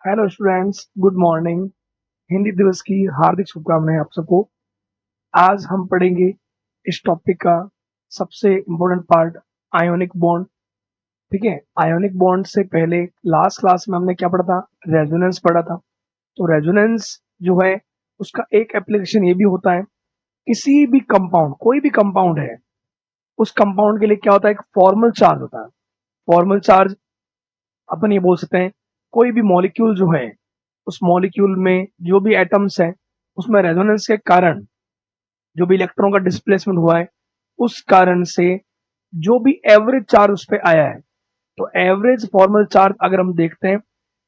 Hello students, good morning. Hindi दिवस की हार्दिक शुभकामनाएं आप सबको। आज हम पढ़ेंगे इस टॉपिक का सबसे इम्पोर्टेंट पार्ट, आयोनिक बॉन्ड। ठीक है, आयोनिक बॉन्ड से पहले लास्ट क्लास में हमने क्या पढ़ा था? रेजोनेंस पढ़ा था। तो रेजोनेंस जो है उसका एक एप्लीकेशन ये भी होता है, किसी भी कंपाउंड, कोई भी कंपाउंड है, उस कंपाउंड के लिए क्या होता है? एक फॉर्मल चार्ज होता है। फॉर्मल चार्ज अपन ये बोल सकते हैं, कोई भी मॉलिक्यूल जो है, उस मॉलिक्यूल में जो भी एटम्स हैं, उसमें रेजोनेंस के कारण जो भी इलेक्ट्रॉन का डिस्प्लेसमेंट हुआ है, उस कारण से जो भी एवरेज चार्ज उस पर आया है, तो एवरेज फॉर्मल चार्ज अगर हम देखते हैं,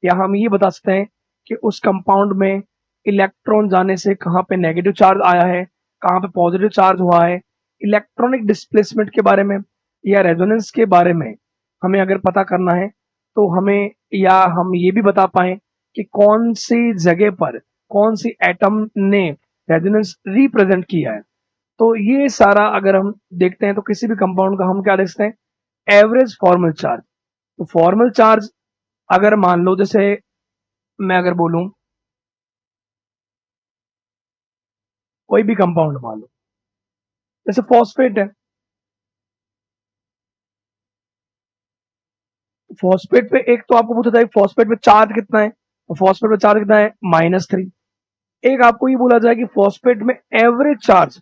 या हम ये बता सकते हैं कि उस कंपाउंड में इलेक्ट्रॉन जाने से कहाँ पे नेगेटिव चार्ज आया है, कहाँ पे पॉजिटिव चार्ज हुआ है। इलेक्ट्रॉनिक डिस्प्लेसमेंट के बारे में या रेजोनेंस के बारे में हमें अगर पता करना है, तो हमें, या हम ये भी बता पाए कि कौन सी जगह पर कौन सी एटम ने रेजोनेंस रिप्रेजेंट किया है, तो ये सारा अगर हम देखते हैं तो किसी भी कंपाउंड का हम क्या देखते हैं? Average formal charge. तो फॉर्मल चार्ज अगर मान लो, जैसे मैं अगर बोलूं कोई भी कंपाउंड मान लो, जैसे फॉस्फेट है। फॉस्फेट पे एक तो आपको पूछा था फॉस्फेट पे चार्ज कितना है, तो फॉस्फेट पे चार्ज कितना है? -3। एक आपको ये बोला जाए कि फॉस्फेट में एवरेज चार्ज,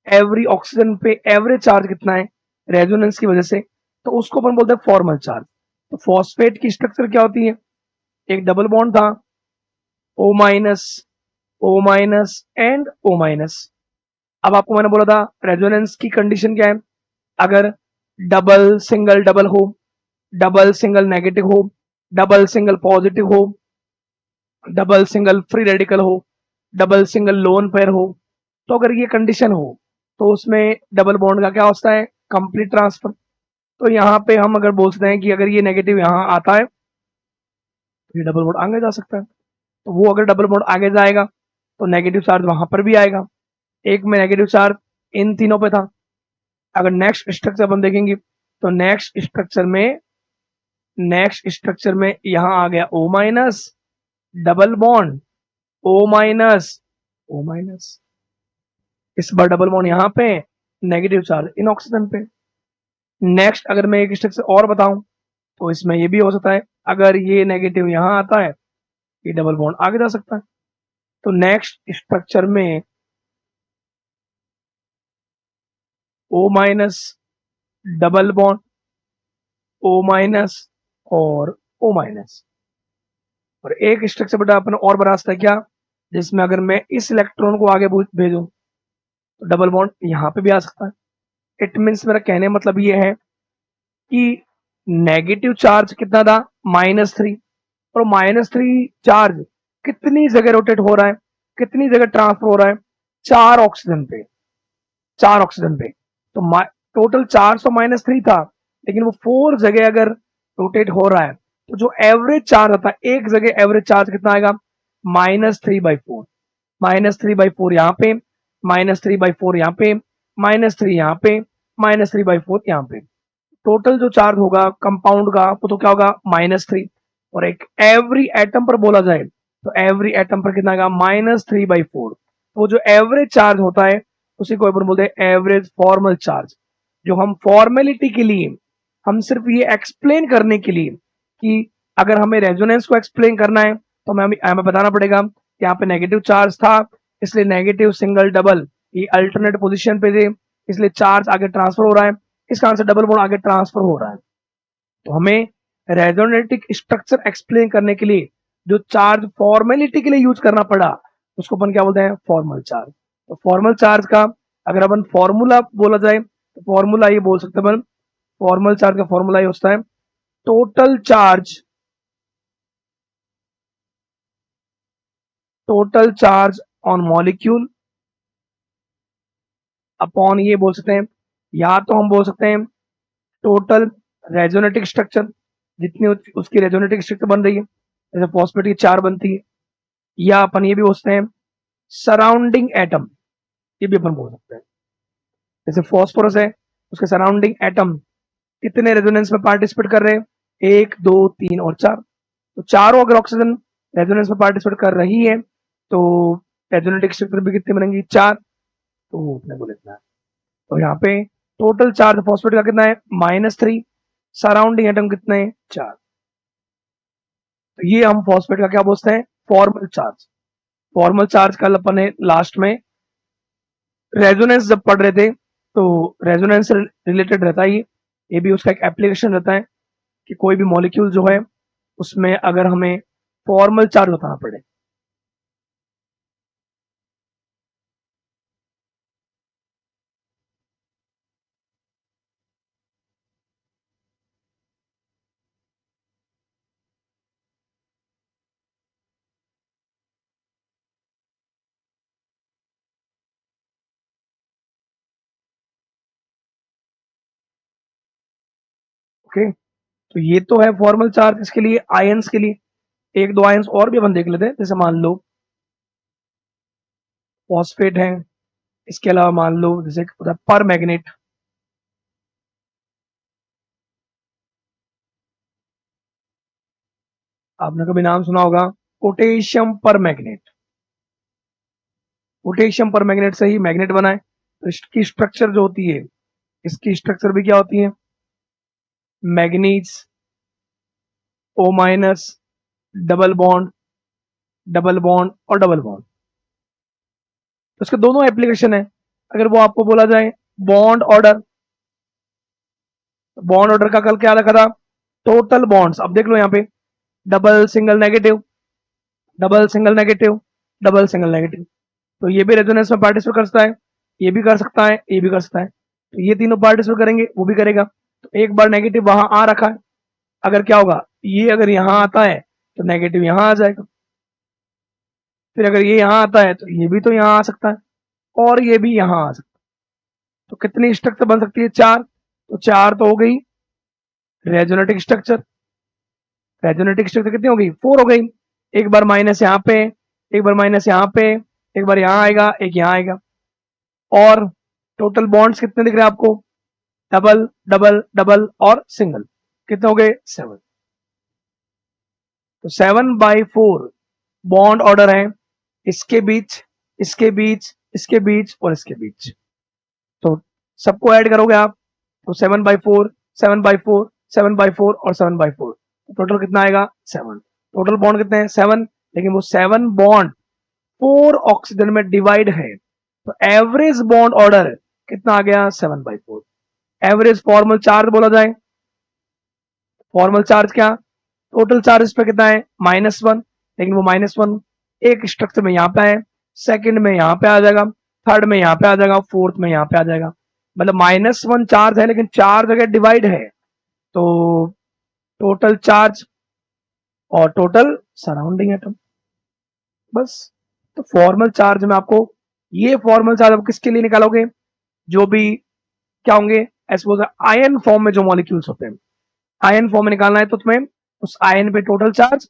एवरी ऑक्सीजन पे एवरेज चार्ज कितना है रेजोनेंस की वजह से, तो उसको अपन बोलते हैं फॉर्मल चार्ज। तो फॉस्फेट की स्ट्रक्चर क्या होती है? एक डबल बॉन्ड था, O minus, O minus and O minus. अब आपको मैंने बोला था रेजोनेंस की कंडीशन क्या है? अगर डबल सिंगल डबल हो, डबल सिंगल नेगेटिव हो, डबल सिंगल पॉजिटिव हो, डबल सिंगल फ्री रेडिकल हो, डबल सिंगल लोन पेयर हो, तो अगर ये कंडीशन हो, तो उसमें डबल बॉन्ड का क्या होता है? Complete transfer. तो यहाँ पे हम अगर बोलते हैं कि अगर ये नेगेटिव यहाँ आता है, तो ये डबल बॉन्ड आगे जा सकता है। तो वो अगर डबल बॉन्ड आगे जाएगा, तो नेगेटिव चार्ज वहां पर भी आएगा। एक में नेगेटिव चार्ज इन तीनों पे था। अगर नेक्स्ट स्ट्रक्चर अपन देखेंगे, तो नेक्स्ट स्ट्रक्चर में यहां आ गया O minus, double bond O minus, O minus. इस बार डबल बॉन्ड यहाँ पे, नेगेटिव चार्ज इन ऑक्सीजन पे। नेक्स्ट अगर मैं एक स्ट्रक्चर और बताऊं, तो इसमें ये भी हो सकता है, अगर ये नेगेटिव यहाँ आता है, ये डबल बॉन्ड आगे जा सकता है। तो नेक्स्ट स्ट्रक्चर में O minus, double bond O minus और O माइनस। और एक स्ट्रक्चर बेटा अपन और बना सकता है क्या, जिसमें अगर मैं इस इलेक्ट्रॉन को आगे भेजूं, तो डबल बॉन्ड यहाँ पे भी आ सकता है। इट मीन्स, मेरा कहने मतलब ये है कि नेगेटिव चार्ज कितना था? -3। और -3 चार्ज कितनी जगह रोटेट हो रहा है, कितनी जगह ट्रांसफर हो रहा है? 4 ऑक्सीजन पे, 4 ऑक्सीजन पे। तो टोटल चार्ज तो -3 था, लेकिन वो 4 जगह अगर रोटेट हो रहा है, तो जो एवरेज चार्ज आता है एक जगह, एवरेज चार्ज कितना आएगा? -3/4। -3/4 यहाँ पे, -3/4 यहाँ पे, -3 यहाँ पे, -3/4 यहाँ पे। टोटल जो चार्ज होगा कंपाउंड का, वो तो क्या होगा? -3। और एक एवरी एटम पर बोला जाए, तो एवरी एटम पर कितना आएगा? -3/4। वो जो एवरेज चार्ज होता है, उसी को अपन बोलते हैं एवरेज फॉर्मल चार्ज। जो हम फॉर्मेलिटी के लिए, हम सिर्फ ये एक्सप्लेन करने के लिए कि अगर हमें रेजोनेंस को एक्सप्लेन करना है, तो हमें बताना पड़ेगा कि यहाँ पे नेगेटिव चार्ज था, इसलिए नेगेटिव सिंगल डबल ये अल्टरनेट पोजीशन पे थे, इसलिए चार्ज आगे ट्रांसफर हो रहा है, इस कारण से डबल बॉन्ड आगे ट्रांसफर हो रहा है। तो हमें रेजोनेटिक स्ट्रक्चर एक्सप्लेन करने के लिए जो चार्ज फॉर्मेलिटी के लिए यूज करना पड़ा, उसको अपन क्या बोलते हैं? Formal charge. तो फॉर्मल चार्ज का अगर अपन फॉर्मूला बोला जाए, तो फॉर्मूला ये बोल सकते हैं अपन, फॉर्मल चार्ज का फॉर्मूला ये होता है, total charge, total charge on molecule upon, ये बोल सकते हैं, या तो हम बोल सकते हैं टोटल रेजोनेटिक स्ट्रक्चर, जितनी उसकी रेजोनेटिक स्ट्रक्चर बन रही है, जैसे फॉस्फेट की 4 बनती है। या अपन ये भी बोल सकते हैं सराउंडिंग एटम, ये भी अपन बोल सकते हैं। जैसे फॉस्फोरस है, उसके सराउंडिंग एटम कितने रेजोनेंस में पार्टिसिपेट कर रहे हैं? 1, 2, 3 और 4। तो चारों अगर ऑक्सीजन रेजोनेंस में पार्टिसिपेट कर रही है तो रेजोनेटिक स्ट्रक्चर भी कितनी बनेंगी, 4। तो अपने बोले इतना है। तो यहाँ पे टोटल चार्ज फॉस्फेट का कितना है, -3। सराउंडिंग एटम कितने हैं, 4। तो ये हम फॉस्फेट का क्या बोलते हैं, फॉर्मल चार्ज। फॉर्मल चार्ज कल अपन ने लास्ट में रेजोनेंस जब पढ़ रहे थे तो रेजोनेंस रिलेटेड रहता है ये भी उसका एक एप्लीकेशन रहता है कि कोई भी मॉलिक्यूल जो है उसमें अगर हमें फॉर्मल चार्ज बताना पड़े। ओके, तो ये तो है फॉर्मल चार्ज। इसके लिए आयंस के लिए एक दो आयंस और भी अपन देख लेते हैं। जैसे मान लो फॉस्फेट है, इसके अलावा मान लो जैसे पर मैग्नेट, आपने कभी नाम सुना होगा पोटेशियम पर मैग्नेट। पोटेशियम पर मैग्नेट से ही मैग्नेट बना है। तो इसकी स्ट्रक्चर जो होती है, इसकी स्ट्रक्चर भी क्या होती है, manganese, O minus, double bond, double bond और डबल बॉन्ड। तो इसके दोनों एप्लीकेशन है। अगर वो आपको बोला जाए बॉन्ड ऑर्डर, बॉन्ड ऑर्डर का कल क्या रखा था, टोटल बॉन्ड्स। अब देख लो यहाँ पे double single negative, double single negative, double single negative. तो ये भी रेजोनेंस में पार्टिसिपेट कर सकता है, ये भी कर सकता है, ये भी कर सकता है। तो ये तीनों पार्टिसिपेट करेंगे, वो भी करेगा। तो एक बार नेगेटिव वहां आ रखा है, अगर क्या होगा, ये अगर यहाँ आता है तो नेगेटिव यहाँ आ जाएगा। फिर अगर ये यहाँ आता है तो ये भी तो यहाँ आ सकता है, और ये भी यहाँ आ सकता है। तो कितनी स्ट्रक्चर बन सकती है, 4। तो 4 तो हो गई रेजोनेटिक स्ट्रक्चर। रेजोनेटिक स्ट्रक्चर कितनी हो गई, 4 हो गई। एक बार माइनस यहाँ पे, एक बार माइनस यहाँ पे, एक बार यहाँ आएगा, एक यहाँ आएगा। और टोटल बॉन्ड्स कितने दिख रहे हैं आपको, डबल डबल डबल और सिंगल, कितने हो गए, 7। तो 7/4 बॉन्ड ऑर्डर है इसके बीच, इसके बीच, इसके बीच और इसके बीच। तो सबको ऐड करोगे आप तो 7/4, 7/4, 7/4 और 7/4, टोटल कितना आएगा, 7। टोटल बॉन्ड कितने हैं, 7। लेकिन वो 7 बॉन्ड 4 ऑक्सीजन में डिवाइड है। तो एवरेज बॉन्ड ऑर्डर कितना आ गया, 7/4। एवरेज फॉर्मल चार्ज बोला जाए, फॉर्मल चार्ज क्या, टोटल चार्ज इस पे कितना है, -1। लेकिन वो -1 एक स्ट्रक्चर में यहाँ पे है, सेकंड में यहाँ पे आ जाएगा, थर्ड में यहाँ पे आ जाएगा, फोर्थ में यहाँ पे आ जाएगा। मतलब -1 चार्ज है लेकिन 4 जगह डिवाइड है। तो टोटल चार्ज और टोटल सराउंडिंग एटम, बस। तो फॉर्मल चार्ज में आपको, ये फॉर्मल चार्ज आप किसके लिए निकालोगे, जो भी क्या होंगे, सपोज आयन फॉर्म में जो मॉलिक्यूल्स होते हैं, आयन फॉर्म में निकालना है तो तुम्हें उस आयन पे total charge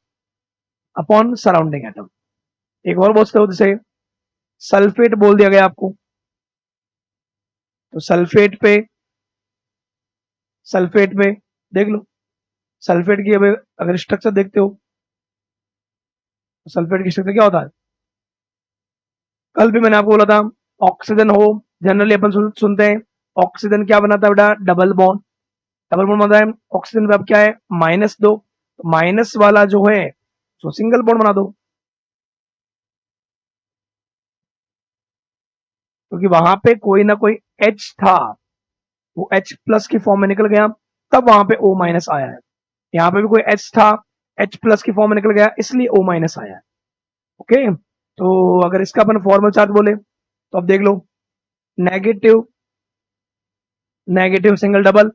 upon surrounding atom. एक और बोलते हो, जैसे सल्फेट बोल दिया गया आपको, तो सल्फेट पे, सल्फेट में देख लो, सल्फेट की अगर स्ट्रक्चर देखते हो तो सल्फेट की स्ट्रक्चर क्या होता है, कल भी मैंने आपको बोला था, ऑक्सीजन हो, जनरली अपन सुनते हैं ऑक्सीजन क्या बनाता है बेटा, डबल बॉन्ड। डबल बॉन्ड बनता है ऑक्सीजन पे, अब क्या है, -2। तो माइनस वाला जो है तो सिंगल बॉन्ड बना दो, क्योंकि वहां पे कोई ना कोई H था, वो H+ की फॉर्म में निकल गया, तब वहां पे O- आया है। यहाँ पे भी कोई H था, H+ की फॉर्म में निकल गया, इसलिए O- आया है। ओके, तो अगर इसका अपन फॉर्मल चार्ज बोले तो अब देख लो, negative, negative single double,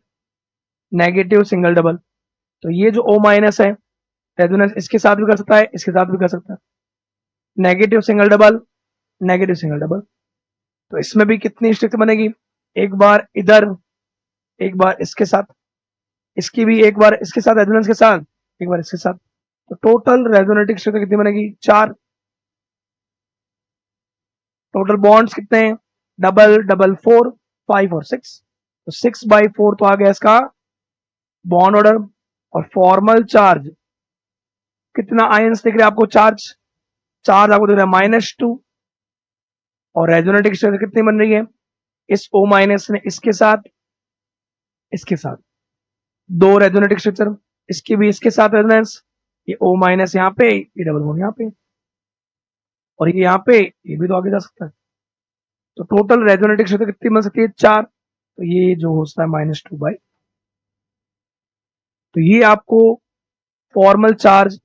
negative single double. तो ये जो O- है, रेजोनेंस इसके साथ भी कर सकता है, इसके साथ भी कर सकता है, negative single double, negative single double. तो इसमें भी कितनी स्ट्रक्चर बनेगी, एक बार इधर, एक बार इसके साथ, इसकी भी एक बार इसके साथ रेजोनेंस के साथ, एक बार इसके साथ। तो टोटल रेजोनेटिक स्ट्रक्चर कितनी बनेगी, 4। टोटल बॉन्ड्स कितने हैं, डबल डबल 4, 5 और 6। तो 6/4 तो आ गया इसका बॉन्ड ऑर्डर। और फॉर्मल चार्ज कितना आयंस दिख रहा है आपको? चार्ज चार्ज आपको दिख रहा है -2 और रेजोनेटिव स्ट्रक्चर कितनी बन रही है? इस O माइनस ने इसके साथ दो रेजोनेटिव स्ट्रक्चर, इसकी भी इसके साथ रेजोनेंस, ये O माइनस यहाँ पे, ये डबल बॉन्ड यहाँ पे, और ये यहाँ पे, ये भी तो आगे जा सकता है। तो टोटल रेजोनेटिव स्ट्रक्चर कितनी बन सकती है? 4। तो ये जो होता है -2/। तो ये आपको फॉर्मल चार्ज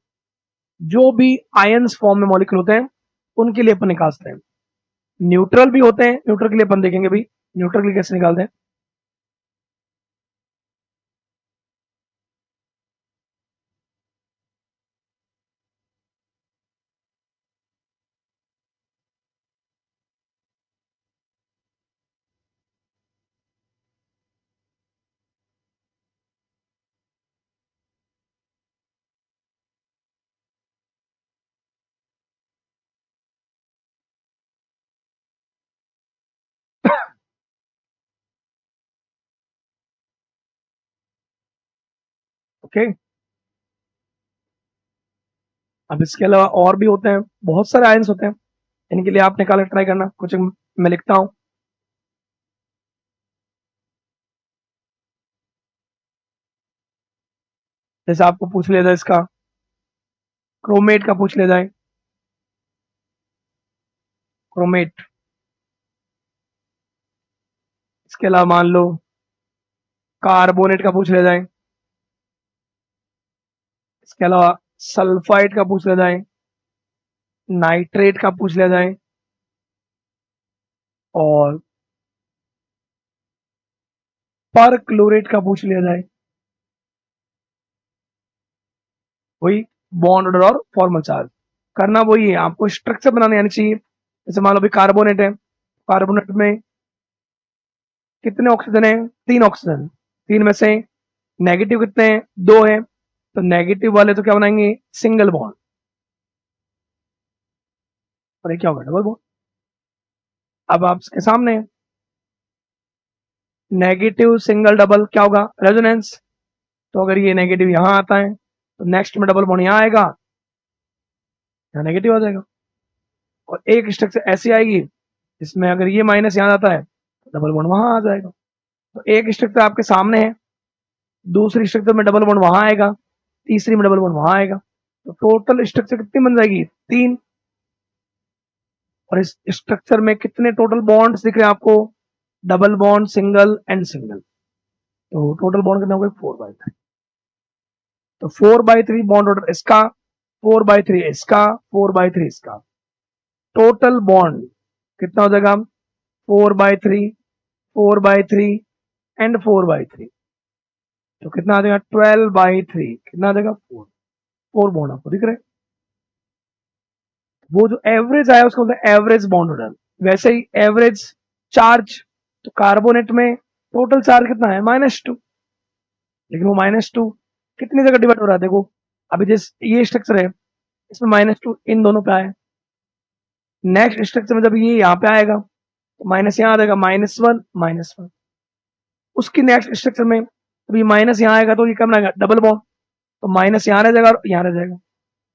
जो भी आयंस फॉर्म में मॉलिक्यूल होते हैं उनके लिए अपन निकालते हैं। न्यूट्रल भी होते हैं, न्यूट्रल के लिए अपन देखेंगे भाई न्यूट्रल के लिए कैसे निकालते हैं। ओके, अब इसके अलावा और भी होते हैं, बहुत सारे आयंस होते हैं, इनके लिए आप निकाल ट्राई करना। कुछ मैं लिखता हूं, जैसे आपको पूछ लिया जाए इसका क्रोमेट का पूछ लिया जाए, क्रोमेट। इसके अलावा मान लो कार्बोनेट का पूछ लिया जाए, इसके अलावा सल्फाइड का पूछ लिया जाए, नाइट्रेट का पूछ लिया जाए, और पर क्लोरेट का पूछ लिया जाए, वही बॉन्ड ऑर्डर और फॉर्मल चार्ज करना वही है। आपको स्ट्रक्चर बनाने आनी चाहिए। जैसे मान लो भी कार्बोनेट है, कार्बोनेट में कितने ऑक्सीजन है? 3 ऑक्सीजन, 3 में से नेगेटिव कितने हैं? 2 है, तो नेगेटिव वाले तो क्या बनाएंगे? सिंगल बॉन्ड, और ये क्या होगा? Double bond. अब आपके सामने नेगेटिव सिंगल डबल क्या होगा? रेजोनेंस। तो अगर ये नेगेटिव यहां आता है तो नेक्स्ट में डबल बॉन्ड यहां आएगा, यहाँ नेगेटिव आ जाएगा, और एक स्ट्रक्चर ऐसी आएगी जिसमें अगर ये माइनस यहां आता है तो डबल बॉन्ड वहां आ जाएगा। तो एक स्ट्रक्चर आपके सामने है, दूसरी स्ट्रक्चर में डबल बॉन्ड वहां आएगा, तीसरी में डबल बॉन्ड वहां आएगा, तो टोटल स्ट्रक्चर कितनी बन जाएगी? 3। और इस स्ट्रक्चर में कितने टोटल बॉन्ड्स दिख रहे हैं आपको? Double bond, single and single. तो टोटल बॉन्ड कितना होगा? 4/3। तो 4/3 बॉन्ड ऑर्डर इसका, 4/3 इसका, 4/3 इसका, टोटल बॉन्ड कितना हो जाएगा? 4/3, 4/3 एंड 4/3, तो कितना आ जाएगा? 12/3। कितना आ जाएगा? 4 बॉन्ड आपको दिख रहे हैं। वो जो एवरेज आया उसको बोलते हैं एवरेज बॉन्ड ऑर्डर। वैसे ही एवरेज चार्ज, तो कार्बोनेट में टोटल चार्ज कितना है? -2, लेकिन वो -2 कितनी जगह डिवाइड हो रहा है? देखो अभी जिस ये स्ट्रक्चर है इसमें -2 इन दोनों पे आया, नेक्स्ट स्ट्रक्चर में जब ये यहाँ पे आएगा तो माइनस यहाँ आ जाएगा, -1 -1। उसकी नेक्स्ट स्ट्रक्चर में जब ये माइनस यहाँ आएगा तो ये कम रहेगा, डबल बॉन्ड, तो माइनस यहाँ रह जाएगा और यहाँ रह जाएगा,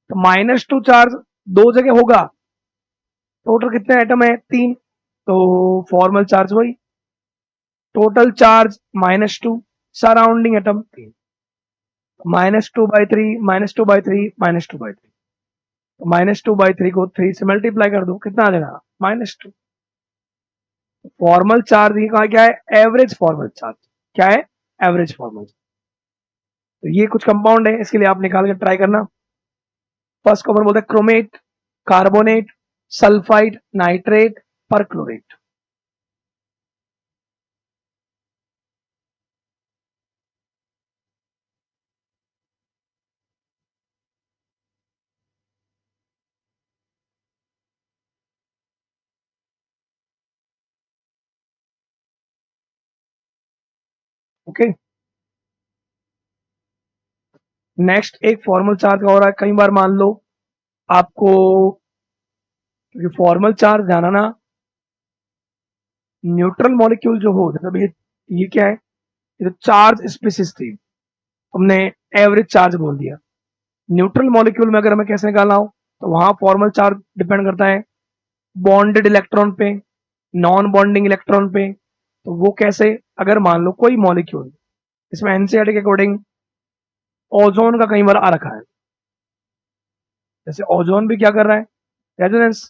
तो -2 चार्ज दो जगह होगा। टोटल कितने एटम है? 3। तो फॉर्मल चार्ज वही, टोटल चार्ज -2, सराउंडिंग एटम 3, -2/3, -2/3, -2/3, तो -2/3 को 3 से मल्टीप्लाई कर दो, कितना आ जाएगा? -2। फॉर्मल चार्ज ये कहा क्या है? Average formal charge. क्या है? Average formal. तो ये कुछ कंपाउंड है, इसके लिए आप निकाल के ट्राई करना। फर्स्ट को अपन बोलते हैं chromate, carbonate, sulphide, nitrate, perchlorate. Okay, next एक फॉर्मल चार्ज का हो रहा है। कई बार मान लो आपको, क्योंकि फॉर्मल चार्ज जाना ना, न्यूट्रल मॉलिक्यूल जो हो, मतलब ये क्या है? ये तो चार्ज स्पीसीज थी, हमने एवरेज चार्ज बोल दिया। न्यूट्रल मॉलिक्यूल में अगर हमें कैसे निकालना हो तो वहां फॉर्मल चार्ज डिपेंड करता है बॉन्डेड इलेक्ट्रॉन पे, नॉन बॉन्डिंग इलेक्ट्रॉन पे। तो वो कैसे, अगर मान लो कोई मॉलिक्यूल, इसमें एनसीईआरटी के अकॉर्डिंग ओजोन का कई बार आ रखा है, जैसे ओजोन भी क्या कर रहा है, रेजोनेंस।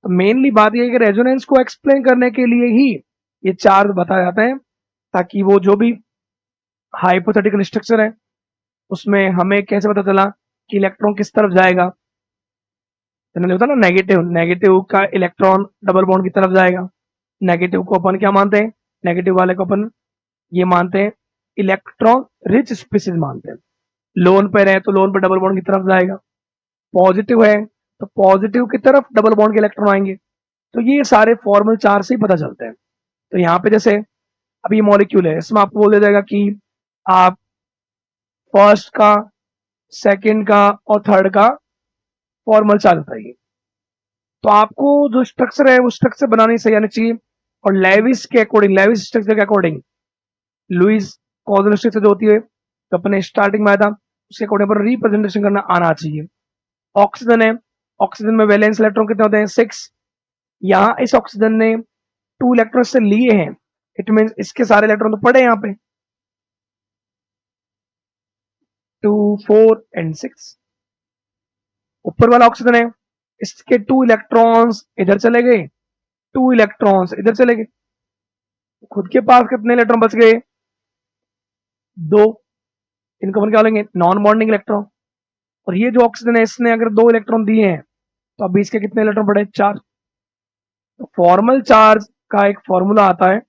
तो मेनली बात यह है कि रेजोनेंस को एक्सप्लेन करने के लिए ही ये चार्ज बताया जाता है, ताकि वो जो भी हाइपोथेटिकल स्ट्रक्चर है उसमें हमें कैसे पता चला कि इलेक्ट्रॉन किस तरफ जाएगा। जनरली होता है ना नेगेटिव, नेगेटिव का इलेक्ट्रॉन डबल बॉन्ड की तरफ जाएगा। नेगेटिव को अपन क्या मानते हैं, नेगेटिव वाले को अपन ये मानते हैं इलेक्ट्रॉन रिच स्पीसीज मानते हैं। लोन पे रहे तो लोन पे डबल बॉन्ड की तरफ जाएगा, पॉजिटिव है तो पॉजिटिव की तरफ डबल बॉन्ड के इलेक्ट्रॉन आएंगे। तो ये सारे फॉर्मल चार्ज से ही पता चलते हैं। तो यहाँ पे जैसे अभी मॉलिक्यूल है, इसमें आपको बोल दिया जाएगा कि आप फर्स्ट का, सेकंड का और थर्ड का फॉर्मल चार्ज बताइए। तो आपको जो स्ट्रक्चर है वो स्ट्रक्चर बनानी सही आनी चाहिए, और लेविस के अकॉर्डिंग, लेविस स्ट्रक्चर के अकॉर्डिंग, लुइस कॉजल स्ट्रक्चर जो होती है तो अपने स्टार्टिंग में आया था उसके अकॉर्डिंग पर रिप्रेजेंटेशन करना आना चाहिए। ऑक्सीजन है, ऑक्सीजन में वैलेंस इलेक्ट्रॉन कितने होते हैं, 6। यहाँ इस ऑक्सीजन ने 2 इलेक्ट्रॉन से लिए हैं, इट मीन इसके सारे इलेक्ट्रॉन तो पड़े यहाँ पे 2, 4 एंड 6। ऊपर वाला ऑक्सीजन है, इसके 2 इलेक्ट्रॉन्स इधर चले गए, 2 इलेक्ट्रॉन्स इधर चले गए, खुद के पास कितने इलेक्ट्रॉन बच गए, 2। इनको अपन क्या बोलेंगे, नॉन बॉन्डिंग इलेक्ट्रॉन। और ये जो ऑक्सीजन है इसने अगर 2 इलेक्ट्रॉन दिए हैं तो अभी इसके कितने इलेक्ट्रॉन पड़े, 4। तो फॉर्मल चार्ज का एक फॉर्मूला आता है,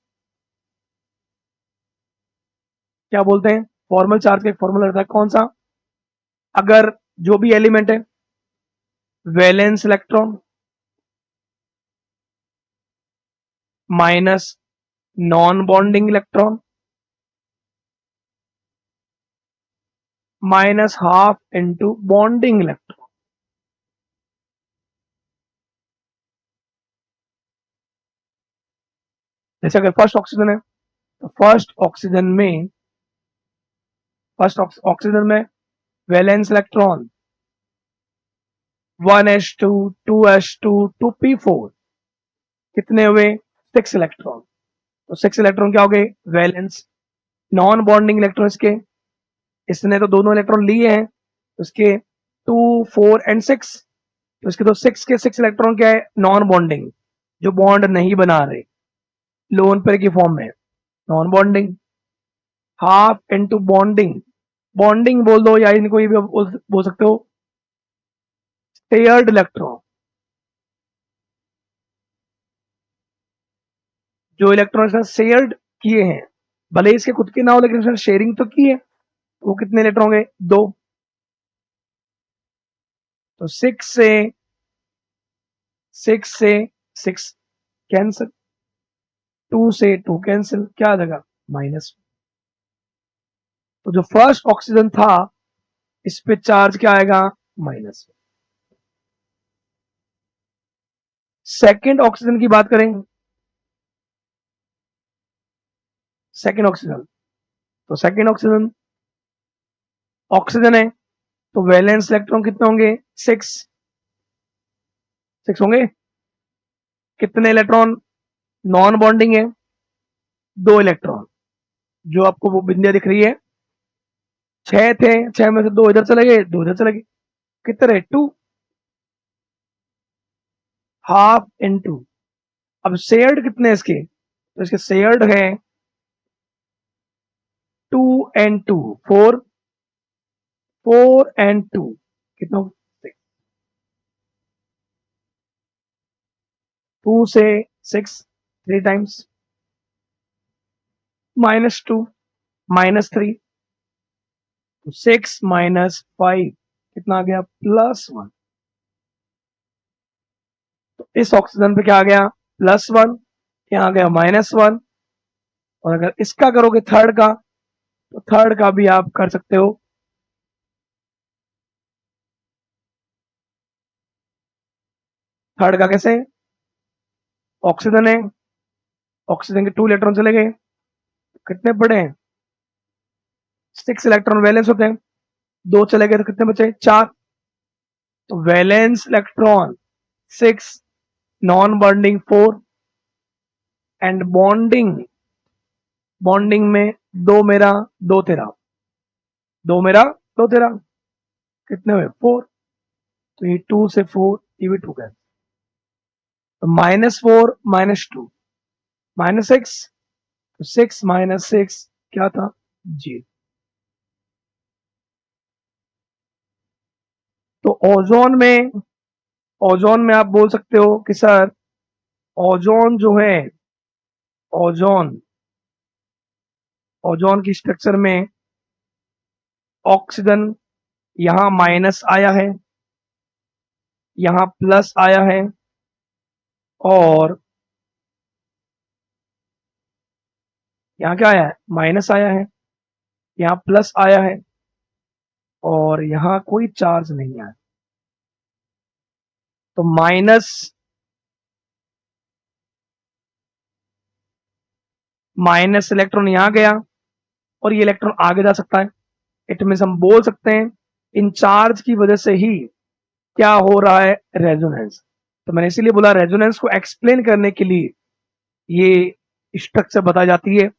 क्या बोलते हैं, फॉर्मल चार्ज का एक फॉर्मूला रहता है, कौन सा, अगर जो भी एलिमेंट है valence electron minus non bonding electron minus half into bonding electron. जैसे अगर फर्स्ट ऑक्सीजन है तो फर्स्ट ऑक्सीजन में valence electron 1s2 2s2 2p4, कितने हुए, 6 इलेक्ट्रॉन। तो 6 इलेक्ट्रॉन क्या हो गए, वैलेंस। नॉन बॉन्डिंग इलेक्ट्रॉन इसने तो दोनों इलेक्ट्रॉन लिए हैं, उसके 2, 4 एंड 6। तो इसके तो 6 के 6 इलेक्ट्रॉन क्या है, नॉन बॉन्डिंग, जो बॉन्ड नहीं बना रहे, लोन पेयर की फॉर्म में, non bonding. Half into bonding, bonding बोल दो या इनको ये भी बोल सकते हो शेयर्ड इलेक्ट्रॉन। जो इलेक्ट्रॉन इसने शेयर्ड किए हैं, भले ही इसके खुद के ना हो लेकिन इसने शेयरिंग तो की है, वो कितने इलेक्ट्रॉन होंगे, 2। तो 6 कैंसिल, 2 से 2 कैंसिल, क्या आ जाएगा, माइनस। तो जो फर्स्ट ऑक्सीजन था इस पे चार्ज क्या आएगा, माइनस। सेकेंड ऑक्सीजन की बात करें, सेकेंड ऑक्सीजन, तो सेकेंड ऑक्सीजन, ऑक्सीजन है तो वैलेंस इलेक्ट्रॉन कितने होंगे, 6 होंगे। कितने इलेक्ट्रॉन, नॉन बॉन्डिंग है 2 इलेक्ट्रॉन, जो आपको वो बिंदिया दिख रही है, 6 थे, 6 में से 2 इधर चले गए, 2 इधर चले गए, कितने, 2। हाफ इनटू, अब शेयर्ड कितने इसके, तो इसके शेयर्ड है 2 एंड 2, 4, 4 एंड 2, कितना, 2 से 6 3 टाइम्स, -2 -3, 6 -5 कितना आ गया, +1। तो इस ऑक्सीजन पे क्या आ गया, +1, यहाँ आ गया -1। और अगर इसका करोगे थर्ड का, तो थर्ड का भी आप कर सकते हो। थर्ड का कैसे, ऑक्सीजन है, ऑक्सीजन के 2 इलेक्ट्रॉन चले गए, कितने पड़े हैं, 6 इलेक्ट्रॉन वैलेंस होते हैं, 2 चले गए तो कितने बचे? 4। तो valence electron 6, non bonding 4 and bonding में 2 मेरा 2 तेरा, 2 मेरा 2 तेरा, कितने हुए? 4। तो ये 2 से 4, ये भी 2 का। तो -4 -2 -6, तो 6 -6 क्या था? 0। तो ओजोन में आप बोल सकते हो कि सर ओजोन जो है, ओजोन ओजोन की स्ट्रक्चर में ऑक्सीजन यहां माइनस आया है, यहां प्लस आया है, और यहां क्या आया है? माइनस आया है, यहां प्लस आया है, और यहां कोई चार्ज नहीं आया। तो माइनस इलेक्ट्रॉन यहां गया, और ये इलेक्ट्रॉन आगे जा सकता है। इट मीन हम बोल सकते हैं इन चार्ज की वजह से ही क्या हो रहा है? रेजोनेंस। तो मैंने इसीलिए बोला रेजोनेंस को एक्सप्लेन करने के लिए ये स्ट्रक्चर बताई जाती है,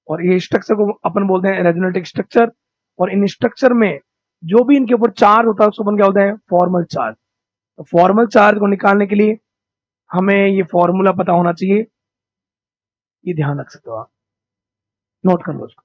और ये स्ट्रक्चर को अपन बोलते हैं रेजोनेटिक स्ट्रक्चर। और इन स्ट्रक्चर में जो भी इनके ऊपर चार्ज होता है उसको अपन क्या बोलते हैं? Formal charge. तो फॉर्मल चार्ज को निकालने के लिए हमें ये फॉर्मूला पता होना चाहिए, ये ध्यान रख सकते हो आप, नोट कर लो उसको।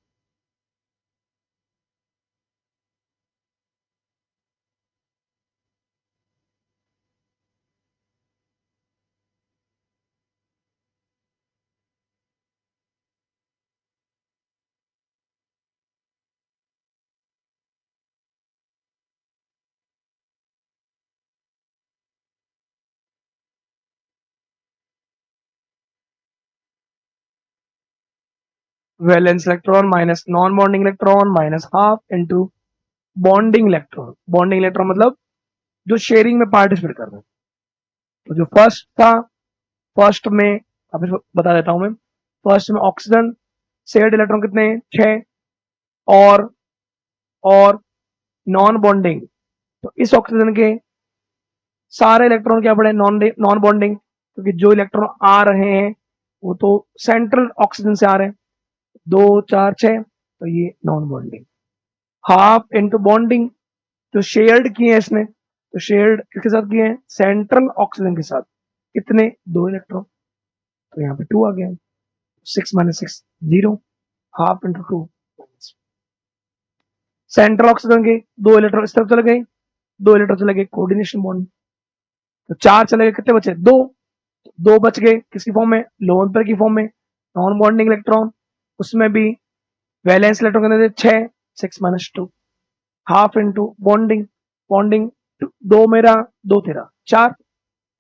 Valence electron minus non bonding electron minus half into bonding electron. Bonding electron मतलब जो शेयरिंग में पार्टिसिपेट कर रहे हैं। तो जो फर्स्ट था, फर्स्ट में अब इसको बता देता हूं मैं। फर्स्ट में ऑक्सीजन शेयर्ड इलेक्ट्रॉन कितने? 6। और और नॉन बॉन्डिंग, तो इस ऑक्सीजन के सारे इलेक्ट्रॉन क्या पड़े? नॉन बॉन्डिंग, क्योंकि जो इलेक्ट्रॉन आ रहे हैं वो तो सेंट्रल ऑक्सीजन से आ रहे हैं। 2 4 6, तो ये non bonding. Half into bonding, जो शेयर्ड किए हैं इसने, तो शेयर्ड किसके साथ किए हैं? सेंट्रल ऑक्सीजन के साथ। कितने? 2 इलेक्ट्रॉन। तो यहाँ पे 2 आ गया। 6 - 6 0, हाफ इंटू 2। सेंट्रल ऑक्सीजन के 2 इलेक्ट्रॉन इस तरफ चले गए, 2 इलेक्ट्रॉन चले गए कोऑर्डिनेशन बॉन्ड। तो 4 चले गए, कितने बचे? 2। 2 बच गए किसकी फॉर्म में? लोन पेयर की फॉर्म में, नॉन बॉन्डिंग इलेक्ट्रॉन। उसमें भी वैलेंस इलेक्ट्रॉन कितने थे? 6। 6 - 2, हाफ इंटू बॉन्डिंग। बॉन्डिंग 2 मेरा 2 तेरा, 4।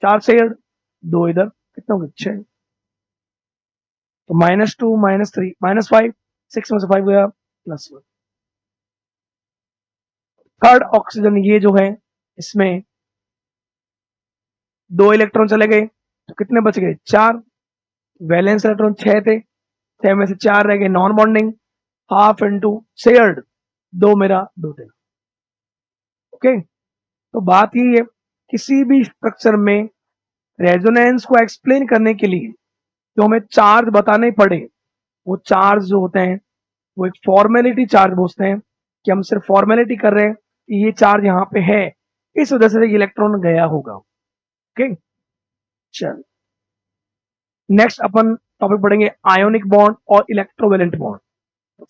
4 से 2 इधर, कितना हो गया? 6। तो -2 -3 -5, 6 में से 5 गया, +1। थर्ड ऑक्सीजन ये जो है, इसमें 2 इलेक्ट्रॉन चले गए, तो कितने बच गए? 4। वैलेंस इलेक्ट्रॉन 6 थे, 6 में से 4 रह गए non bonding, half into shared, 2 मेरा 2 तेरा। ओके। तो बात यही है, किसी भी स्ट्रक्चर में रेजोनेंस को एक्सप्लेन करने के लिए जो हमें चार्ज बताने पड़े, वो चार्ज जो होते हैं वो एक फॉर्मेलिटी चार्ज बोलते हैं, कि हम सिर्फ फॉर्मेलिटी कर रहे हैं कि ये चार्ज यहाँ पे है, इस वजह से इलेक्ट्रॉन गया होगा। ओके, चल नेक्स्ट अपन टॉपिक पढ़ेंगे आयोनिक बॉन्ड और इलेक्ट्रोवेलेंट बॉन्ड।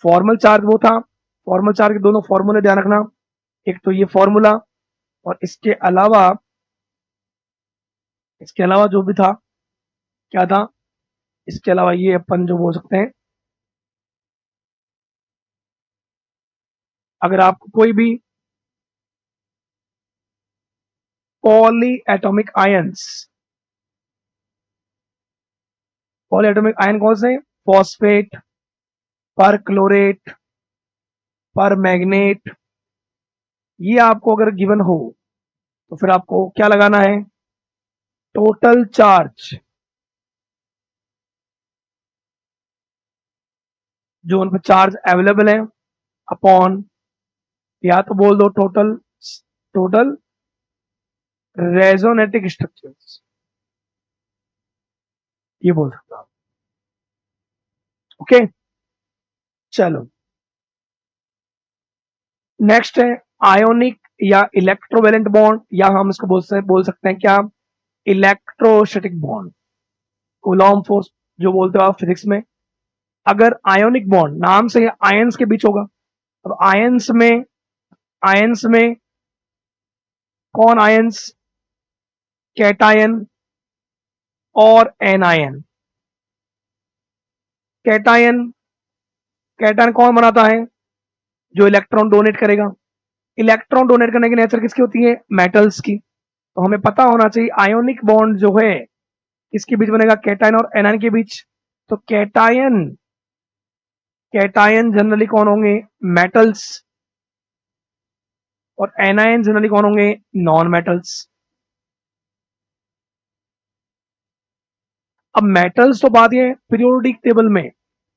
फॉर्मल चार्ज वो था, फॉर्मल चार्ज के दोनों फॉर्मूले ध्यान रखना। एक तो ये फॉर्मूला, और इसके अलावा जो भी था, क्या था? इसके अलावा ये अपन जो बोल सकते हैं, अगर आपको कोई भी poly atomic ions, poly atomic ion कौन से? फॉस्फेट, पर क्लोरेट, पर मैग्नेट, ये आपको अगर गिवन हो तो फिर आपको क्या लगाना है? टोटल चार्ज जो उन पर चार्ज अवेलेबल है अपॉन या तो बोल दो टोटल टोटल रेजोनेटिक स्ट्रक्चर्स, ये बोल सकते हो आप। ओके, चलो नेक्स्ट है आयोनिक या इलेक्ट्रोवेलेंट बॉन्ड, या हम इसको बोल सकते हैं क्या, इलेक्ट्रोस्टैटिक बॉन्ड। कूलॉम फोर्स जो बोलते हो आप फिजिक्स में। अगर आयोनिक बॉन्ड नाम से आयंस के बीच होगा, अब आयंस में कौन आयंस, कैटायन और एनायन। कैटायन, कैटायन कौन बनाता है, जो इलेक्ट्रॉन डोनेट करेगा। इलेक्ट्रॉन डोनेट करने की नेचर किसकी होती है, मेटल्स की। तो हमें पता होना चाहिए आयोनिक बॉन्ड जो है किसके बीच बनेगा, कैटायन और एनायन के बीच। तो कैटायन, कैटायन जनरली कौन होंगे, मेटल्स, और एनायन जनरली कौन होंगे, नॉन मेटल्स। अब मेटल्स तो बात ये पीरियोडिक टेबल में,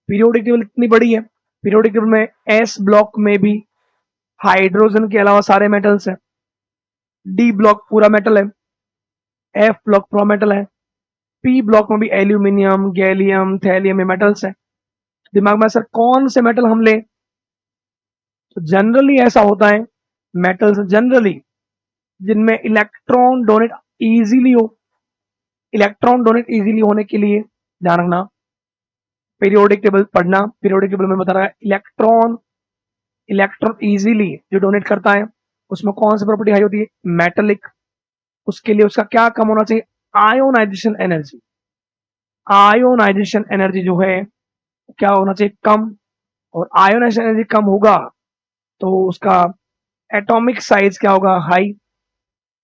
पीरियोडिक टेबल इतनी बड़ी है, पीरियोडिक टेबल में एस ब्लॉक में भी हाइड्रोजन के अलावा सारे मेटल्स हैं, डी ब्लॉक पूरा मेटल है, एफ ब्लॉक पूरा मेटल है, पी ब्लॉक में भी एल्यूमिनियम, गैलियम, थैलियम, ये मेटल्स है। दिमाग में सर कौन से मेटल हम ले, तो जनरली ऐसा होता है मेटल्स जनरली जिनमें इलेक्ट्रॉन डोनेट इजीली हो। इलेक्ट्रॉन डोनेट इजीली होने के लिए ध्यान रखना, पीरियोडिक टेबल पढ़ना, पीरियोडिक टेबल में बता रहा है इलेक्ट्रॉन, इलेक्ट्रॉन इजीली जो डोनेट करता है उसमें कौन सी प्रॉपर्टी हाई होती है, मेटेलिक। उसके लिए उसका क्या कम होना चाहिए, आयोनाइजेशन एनर्जी। आयोनाइजेशन एनर्जी जो है क्या होना चाहिए, कम। और आयोनाइजेशन एनर्जी कम होगा तो उसका एटॉमिक साइज क्या होगा, high.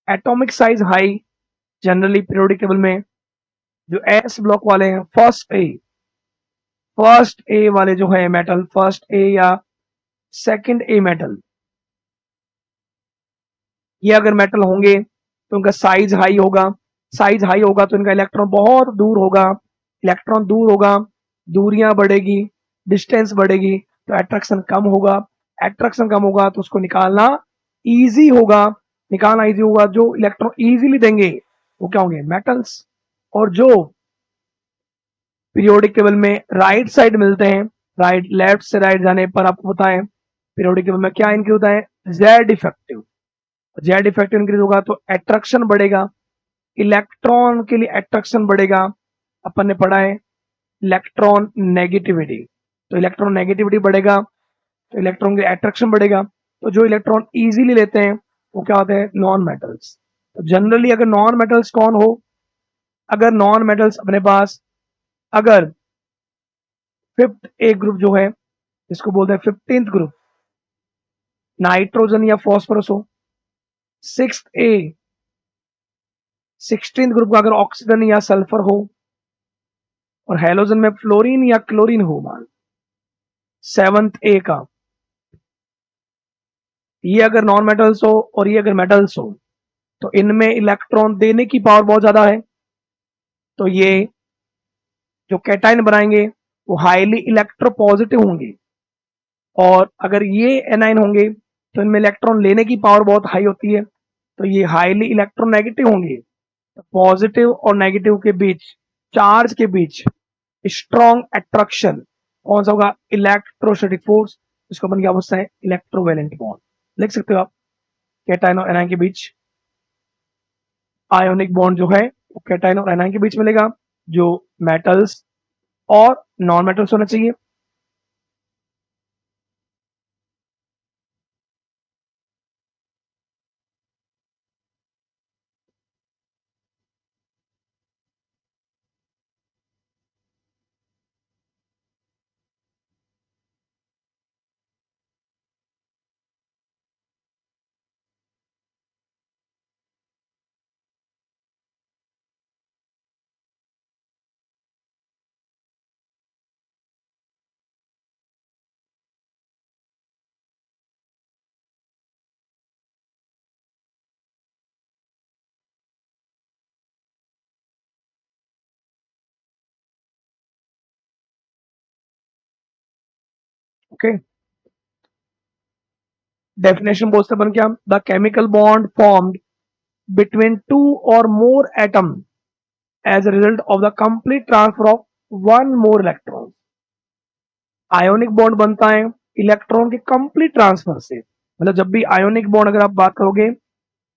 Atomic size high generally periodic table में जो एस ब्लॉक वाले हैं, फर्स्ट ए वाले जो है मेटल, फर्स्ट ए या सेकंड ए मेटल, ये अगर मेटल होंगे तो उनका साइज हाई होगा। साइज हाई होगा तो इनका इलेक्ट्रॉन बहुत दूर होगा, इलेक्ट्रॉन दूर होगा, दूरियां बढ़ेगी, डिस्टेंस बढ़ेगी, तो अट्रैक्शन कम होगा। अट्रैक्शन कम होगा तो उसको निकालना इजी होगा, निकालना इजी होगा। जो इलेक्ट्रॉन इजीली देंगे वो क्या होंगे, मेटल्स। और जो पीरियोडिक टेबल में राइट साइड मिलते हैं, राइट लेफ्ट से राइट जाने पर आपको पता है पीरियोडिक टेबल में क्या इंक्रीज होता है, Z effective. Z effective increase होगा तो अट्रैक्शन बढ़ेगा, इलेक्ट्रॉन के लिए अट्रैक्शन बढ़ेगा। अपन ने पढ़ा है इलेक्ट्रॉन नेगेटिविटी, तो इलेक्ट्रॉन नेगेटिविटी बढ़ेगा तो इलेक्ट्रॉन के अट्रैक्शन बढ़ेगा। तो जो इलेक्ट्रॉन इजीली लेते हैं वो क्या होते हैं, नॉन मेटल्स। तो जनरली अगर नॉन मेटल्स कौन हो, अगर नॉन मेटल्स अपने पास, अगर फिफ्थ ए ग्रुप जो है जिसको बोलते हैं 15th ग्रुप, नाइट्रोजन या फॉस्फोरस हो। सिक्स ए, 16th ग्रुप का अगर ऑक्सीजन या सल्फर हो, और हेलोजन में फ्लोरीन या क्लोरीन हो मान, 7th ए का, ये अगर नॉन मेटल्स हो और ये अगर मेटल्स हो तो इनमें इलेक्ट्रॉन देने की पावर बहुत ज्यादा है। तो ये जो कैटाइन बनाएंगे वो हाईली इलेक्ट्रोपॉजिटिव होंगे, और अगर ये एनाइन होंगे तो इनमें इलेक्ट्रॉन लेने की पावर बहुत हाई होती है, तो ये हाईली इलेक्ट्रोनेगेटिव होंगे। तो पॉजिटिव और नेगेटिव के बीच, चार्ज के बीच स्ट्रॉन्ग अट्रैक्शन कौन सा होगा, इलेक्ट्रोस्टैटिक फोर्स, इसको अपन क्या बोलते हैं, इलेक्ट्रोवेलेंट बॉन्ड। लिख सकते हो आप, कैटाइन और एनाइन के बीच आयोनिक बॉन्ड जो है वो कैटाइन और एनाइन के बीच मिलेगा, जो मेटल्स और नॉन मेटल्स होना चाहिए। ओके, डेफिनेशन बोलते अपन क्या, the chemical bond formed between two और more atom as a result of the complete transfer of one more electron। Ionic bond बनता है इलेक्ट्रॉन के कंप्लीट ट्रांसफर से। मतलब जब भी आयोनिक बॉन्ड अगर आप बात करोगे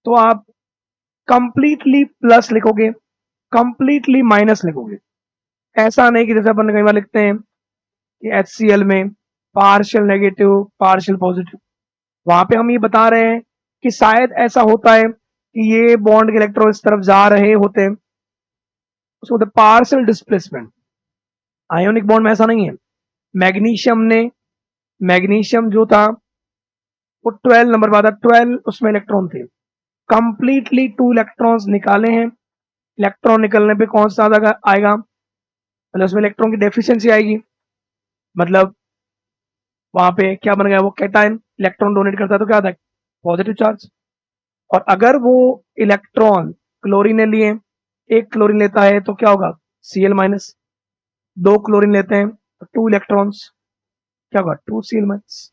तो आप कंप्लीटली प्लस लिखोगे, कंप्लीटली माइनस लिखोगे। ऐसा नहीं कि जैसे अपन कई बार लिखते हैं कि HCl में पार्शियल नेगेटिव पार्शियल पॉजिटिव, वहां पे हम ये बता रहे हैं कि शायद ऐसा होता है कि ये बॉन्ड के इलेक्ट्रॉन इस तरफ जा रहे होते हैं, उसको बोलते पार्शियल डिस्प्लेसमेंट। आयोनिक बॉन्ड में ऐसा नहीं है। मैग्नीशियम जो था वो 12 नंबर पर था, 12 उसमें इलेक्ट्रॉन थे, कंप्लीटली 2 इलेक्ट्रॉन्स निकाले हैं। इलेक्ट्रॉन निकलने पे कौन सा आएगा, मतलब उसमें इलेक्ट्रॉन की डेफिशिएंसी आएगी, मतलब वहां पे क्या बन गया, वो कैटायन इलेक्ट्रॉन डोनेट करता है तो क्या आता है, पॉजिटिव चार्ज। और अगर वो इलेक्ट्रॉन क्लोरीन ने लिए, एक क्लोरीन लेता है तो क्या होगा, Cl माइनस। 2 क्लोरीन लेते हैं तो 2 इलेक्ट्रॉन्स, क्या होगा, 2 Cl माइनस।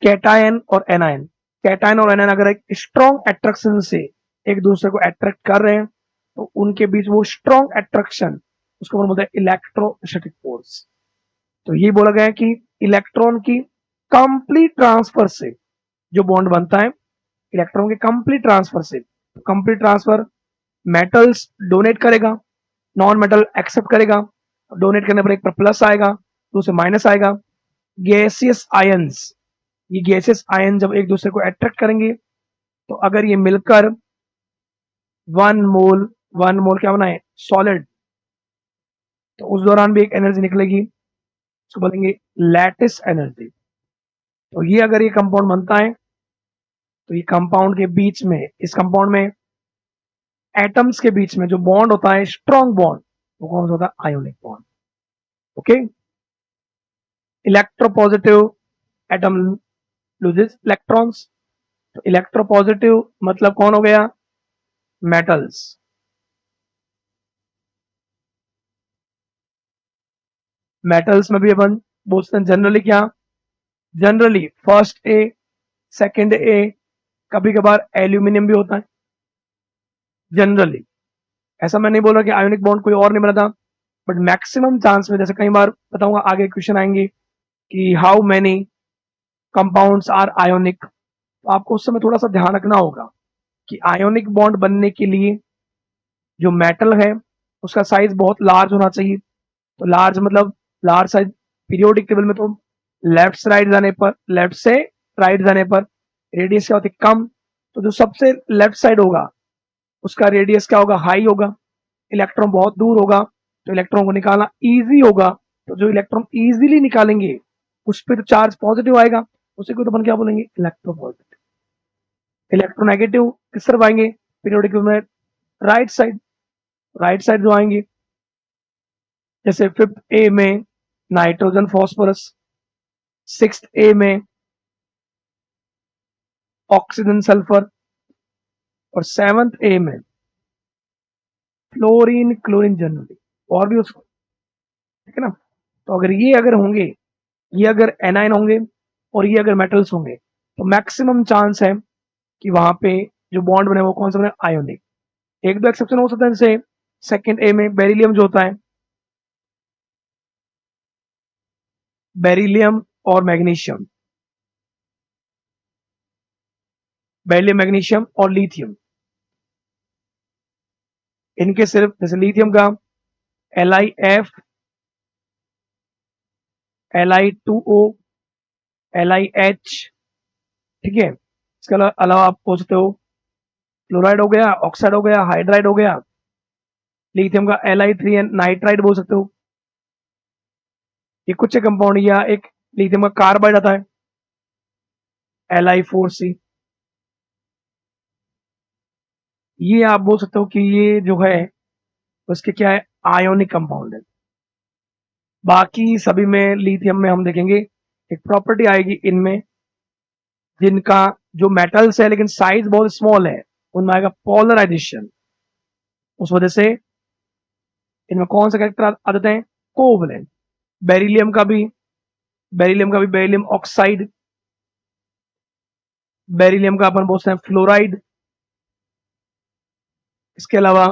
कैटायन और एनायन, कैटायन और एनायन अगर एक स्ट्रॉन्ग अट्रैक्शन से एक दूसरे को अट्रैक्ट कर रहे हैं तो उनके बीच वो स्ट्रॉन्ग अट्रैक्शन, उसको बोलते हैं इलेक्ट्रोस्टैटिक फोर्स। तो ये बोला गया है कि इलेक्ट्रॉन की कंप्लीट ट्रांसफर से जो बॉन्ड बनता है, इलेक्ट्रॉन के कंप्लीट ट्रांसफर से, कंप्लीट ट्रांसफर मेटल्स डोनेट करेगा, नॉन मेटल एक्सेप्ट करेगा। डोनेट करने पर एक पर प्लस आएगा, दूसरे माइनस आएगा। गैसियस आयंस, ये गैसेस आयन जब एक दूसरे को अट्रैक्ट करेंगे तो अगर ये मिलकर 1 मोल क्या बनाए, सॉलिड, तो उस दौरान भी एक एनर्जी निकलेगी, उसको बोलेंगे लैटिस एनर्जी। तो ये अगर ये कंपाउंड बनता है तो ये कंपाउंड के बीच में, इस कंपाउंड में एटम्स के बीच में जो बॉन्ड होता है स्ट्रॉन्ग बॉन्ड, वो कौन सा होता है, ionic bond. Okay, electropositive atom loses electrons, तो इलेक्ट्रोपॉजिटिव मतलब कौन हो गया, मेटल्स। मेटल्स में भी अपन बोलते हैं जनरली क्या, जनरली फर्स्ट ए, सेकंड ए, कभी कभार एल्यूमिनियम भी होता है जनरली। ऐसा मैं नहीं बोल रहा कि आयोनिक बॉन्ड कोई और नहीं बनाता, बट मैक्सिमम चांस में, जैसे कई बार बताऊंगा आगे क्वेश्चन आएंगे कि how many compounds are ionic, तो आपको उस समय थोड़ा सा ध्यान रखना होगा कि आयोनिक बॉन्ड बनने के लिए जो मेटल है उसका साइज बहुत लार्ज होना चाहिए। तो लार्ज मतलब लार्ज साइज पीरियोडिक टेबल में तो लेफ्ट से राइट जाने पर रेडियस क्या होती है, कम। तो जो सबसे लेफ्ट साइड होगा उसका रेडियस क्या होगा, हाई होगा। इलेक्ट्रॉन बहुत दूर होगा तो इलेक्ट्रॉन को निकालना इजी होगा, तो जो इलेक्ट्रॉन इजीली निकालेंगे उस पर तो चार्ज पॉजिटिव आएगा, उसी को तो अपन क्या बोलेंगे, इलेक्ट्रोपॉजिटिव। इलेक्ट्रोनेगेटिव किस तरफ आएंगे, पीरियोडिक टेबल में राइट साइड, राइट साइड जो आएंगे, जैसे 5th ए में नाइट्रोजन फॉस्फोरस, 6th ए में ऑक्सीजन सल्फर, और 7th ए में फ्लोरीन क्लोरीन जनरली, और भी उसको, ठीक है ना। तो अगर ये अगर होंगे, ये अगर एनाइन होंगे और ये अगर मेटल्स होंगे तो मैक्सिमम चांस है कि वहां पे जो बॉन्ड बने वो कौन सा बने, आयोनिक। एक दो एक्सेप्शन हो सकता है, जैसे सेकंड ए में बेरिलियम जो होता है, बेरिलियम और मैग्नीशियम, बेरिलियम मैग्नीशियम और लिथियम, इनके सिर्फ जैसे लिथियम का LiF, Li2O, LiH, ठीक है। इसके अलावा आप पूछ सकते हो क्लोराइड हो गया, ऑक्साइड हो गया, हाइड्राइड हो गया। लिथियम का Li3N नाइट्राइड बोल सकते हो। ये कुछ कंपाउंड, या एक लिथियम का कार्बाइड आता है Li4C, ये आप बोल सकते हो कि ये जो है उसके क्या है, आयोनिक कंपाउंड है। बाकी सभी में, लिथियम में हम देखेंगे एक प्रॉपर्टी आएगी इनमें, जिनका जो मेटल्स है लेकिन साइज बहुत स्मॉल है, उनमें आएगा पोलराइजेशन। उस वजह से इनमें कौन सा कैरेक्टर आ जाते हैं, कोवलेंट। बेरिलियम का भी बेरिलियम ऑक्साइड, बेरिलियम का अपन बोलते हैं फ्लोराइड। इसके अलावा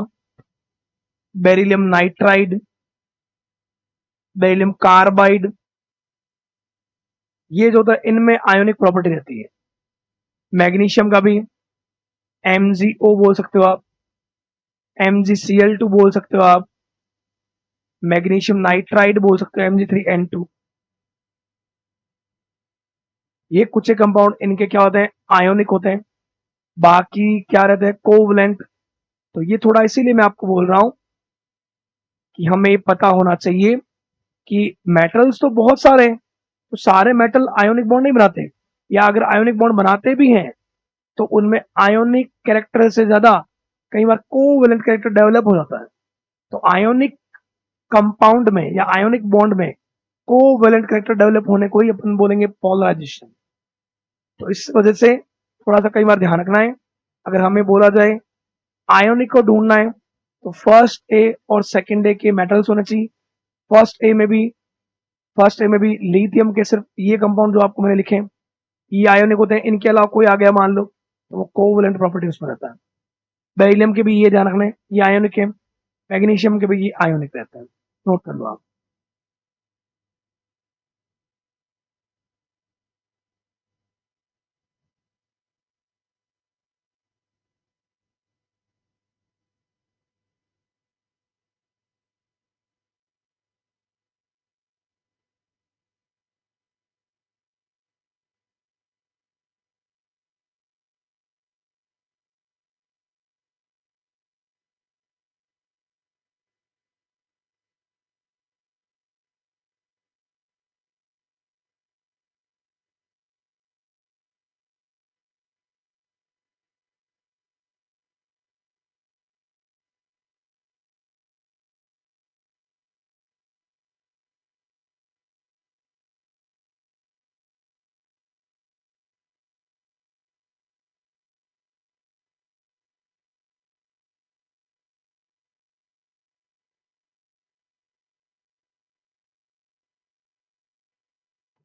बेरिलियम नाइट्राइड, बेरिलियम कार्बाइड, ये जो होता है इनमें आयोनिक प्रॉपर्टी रहती है। मैग्नीशियम का भी MgO बोल सकते हो आप, MgCl2 बोल सकते हो आप, मैग्नीशियम नाइट्राइड बोल सकते हो, Mg3N2। ये कुछ कंपाउंड इनके क्या होते हैं, आयोनिक होते हैं। बाकी क्या रहते हैं, कोवलेंट। तो ये थोड़ा इसीलिए मैं आपको बोल रहा हूं कि हमें पता होना चाहिए कि मेटल्स तो बहुत सारे हैं, तो सारे मेटल आयोनिक बॉन्ड नहीं बनाते, या अगर आयोनिक बॉन्ड बनाते भी हैं तो उनमें आयोनिक कैरेक्टर से ज्यादा कई बार कोवेलेंट कैरेक्टर डेवलप हो जाता है। तो आयोनिक कंपाउंड में या आयोनिक बॉन्ड में कोवेलेंट कैरेक्टर डेवलप होने को ही अपन बोलेंगे पोलराइजेशन। तो इस वजह से थोड़ा सा कई बार ध्यान रखना है। अगर हमें बोला जाए आयोनिक को ढूंढना है तो फर्स्ट ए और सेकंड ए के मेटल्स होने चाहिए। फर्स्ट ए में भी लिथियम के सिर्फ ये कंपाउंड जो आपको मैंने लिखे हैं ये आयोनिक होते हैं। इनके अलावा कोई आ गया मान लो तो वो कोवेलेंट प्रॉपर्टी उसमें रहता है। बेरिलियम के भी ये ध्यान रखना है ये आयोनिक है, मैग्नीशियम के भी ये आयोनिक रहता है, नोट कर लो आप।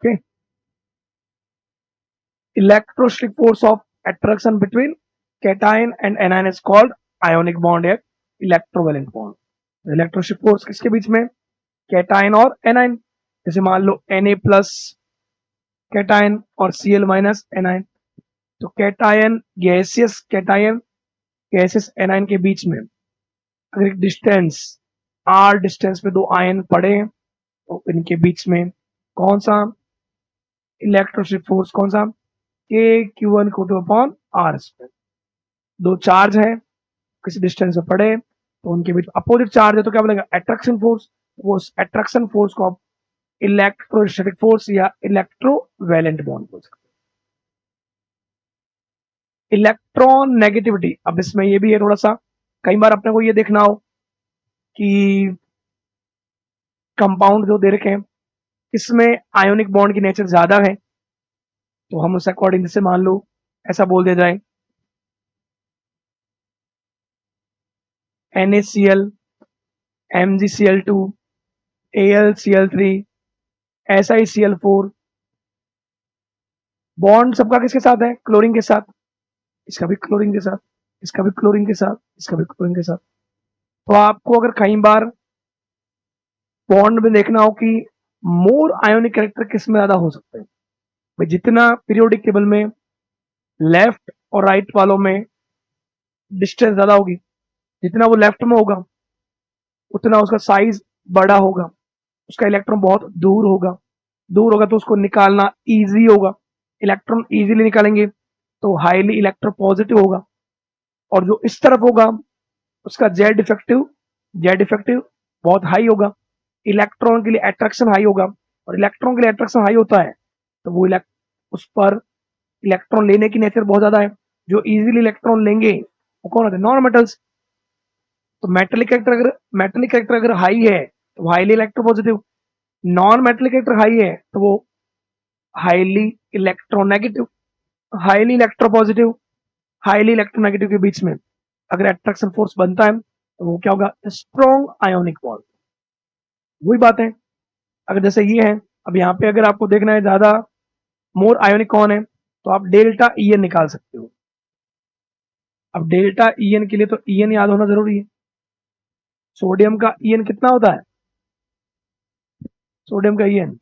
Okay, electrostatic force of attraction between cation and anion is called ionic bond या electrovalent bond। इलेक्ट्रोस्टिक फोर्स किसके बीच में, कैटायन और एनायन। जैसे मान लो Na प्लस कैटायन और Cl माइनस एनायन। तो कैटायन गैसियस एनायन के बीच में अगर एक डिस्टेंस r डिस्टेंस पे दो आयन पड़े तो इनके बीच में कौन सा इलेक्ट्रोस्टिक फोर्स, कौन सा, K Q1 दो चार्ज है किसी डिस्टेंस पे पड़े तो उनके बीच अपोजिट चार्ज है तो क्या बोलेगा, अट्रैक्शन फोर्स। वो अट्रैक्शन फोर्स को आप इलेक्ट्रोस्टैटिक फोर्स या इलेक्ट्रोवैलेंट बॉन्ड बोल सकते हैं। इलेक्ट्रॉन नेगेटिविटी, अब इसमें ये भी है थोड़ा सा, कई बार अपने को ये देखना हो कि कंपाउंड जो दे रखे हैं इसमें आयोनिक बॉन्ड की नेचर ज्यादा है तो हम उस अकॉर्डिंग जैसे मान लो ऐसा बोल दिया जाए NaCl, MgCl2, AlCl3, SiCl4, bond सबका किसके साथ है, क्लोरीन के साथ। इसका भी क्लोरीन के साथ, इसका भी क्लोरीन के साथ, इसका भी क्लोरीन के साथ। तो आपको अगर कई बार बॉन्ड में देखना हो कि मोर आयोनिक कैरेक्टर किस में ज्यादा हो सकते हैं, भाई जितना पीरियोडिक टेबल में लेफ्ट और राइट वालों में डिस्टेंस ज्यादा होगी, जितना वो लेफ्ट में होगा उतना उसका साइज बड़ा होगा, उसका इलेक्ट्रॉन बहुत दूर होगा तो उसको निकालना इजी होगा। इलेक्ट्रॉन इजीली निकालेंगे तो हाईली इलेक्ट्रोपॉजिटिव होगा। और जो इस तरफ होगा उसका जेड इफेक्टिव बहुत हाई होगा, इलेक्ट्रॉन के लिए अट्रैक्शन हाई होगा। और इलेक्ट्रॉन के लिए अट्रैक्शन हाई होता है तो वो उस पर इलेक्ट्रॉन लेने की नेचर बहुत ज्यादा है। जो इजीली इलेक्ट्रॉन लेंगे वो कौन होते हैं, नॉन मेटल्स। तो मेटेलिक कैरेक्टर अगर हाई है तो highly electropositive, non metallic character high है तो वो highly electronegative. Highly electropositive, highly electronegative के बीच में अगर अट्रैक्शन फोर्स बनता है तो वो क्या होगा, स्ट्रॉन्ग आयोनिक बॉन्ड। वही बात है, अगर जैसे ये है, अब यहाँ पे अगर आपको देखना है ज्यादा मोर आयोनिक कौन है तो आप डेल्टा ई एन निकाल सकते हो। अब डेल्टा ई एन के लिए तो ई एन याद होना जरूरी है। सोडियम का ई एन कितना होता है? सोडियम का ई एन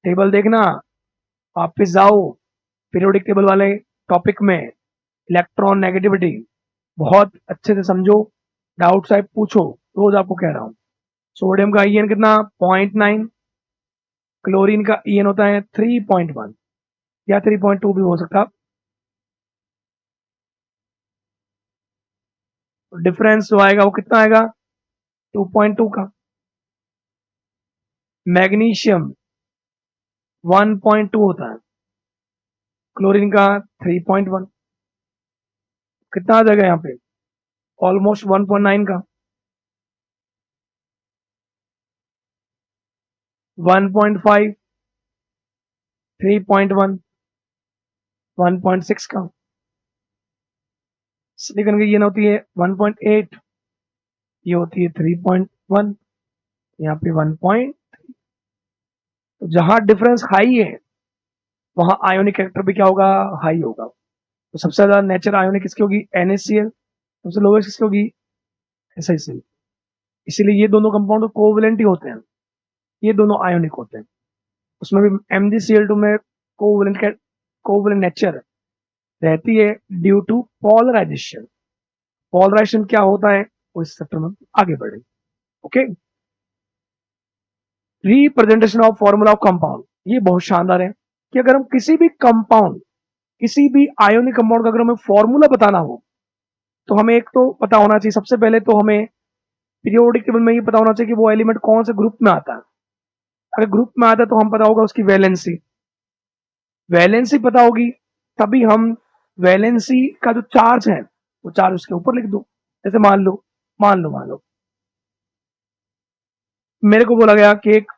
टेबल देखना, वापिस जाओ पीरियोडिक टेबल वाले टॉपिक में, इलेक्ट्रॉन नेगेटिविटी बहुत अच्छे से समझो, डाउट साहब पूछो, रोज आपको कह रहा हूं। सोडियम का ई एन कितना? 0.9। क्लोरीन का ई एन होता है 3.1 या 3.2 भी हो सकता। डिफरेंस जो आएगा वो कितना आएगा? 2.2 का। मैग्नीशियम 1.2 होता है, क्लोरीन का 3.1, कितना आ जाएगा यहाँ पे? ऑलमोस्ट 1.9 का। 1.5, 3.1, 1.6 का। सिलिकॉन की ये होती है 1.8, ये होती है 3.1, यहाँ पे 1. तो जहां डिफरेंस हाई है वहां आयोनिक कैरेक्टर भी क्या होगा? हाई होगा। तो सबसे ज्यादा नेचर आयोनिक किसकी होगी? NaCl। सबसे लोवेस्ट किसकी होगी? SiCl। इसीलिए ये दोनों कंपाउंड कोवेलेंट ही होते हैं, ये दोनों आयोनिक होते हैं। उसमें भी MgCl2 में कोवेलेंट नेचर रहती है ड्यू टू पोलराइजेशन। पोलराइजेशन क्या होता है वो इस चैप्टर में आगे बढ़े। Okay, representation of formula of compound, ये बहुत शानदार है कि अगर हम किसी भी कंपाउंड, किसी भी आयोनिक कंपाउंड का अगर हमें फॉर्मूला बताना हो तो हमें एक तो पता होना चाहिए, सबसे पहले तो हमें पीरियोडिक टेबल में ये पता होना चाहिए कि वो एलिमेंट कौन से ग्रुप में आता है। अगर ग्रुप में आता है तो हम पता होगा उसकी वैलेंसी, वैलेंसी पता होगी तभी हम वैलेंसी का जो चार्ज है वो चार्ज उसके ऊपर लिख दो। जैसे मान लो मेरे को बोला गया कि एक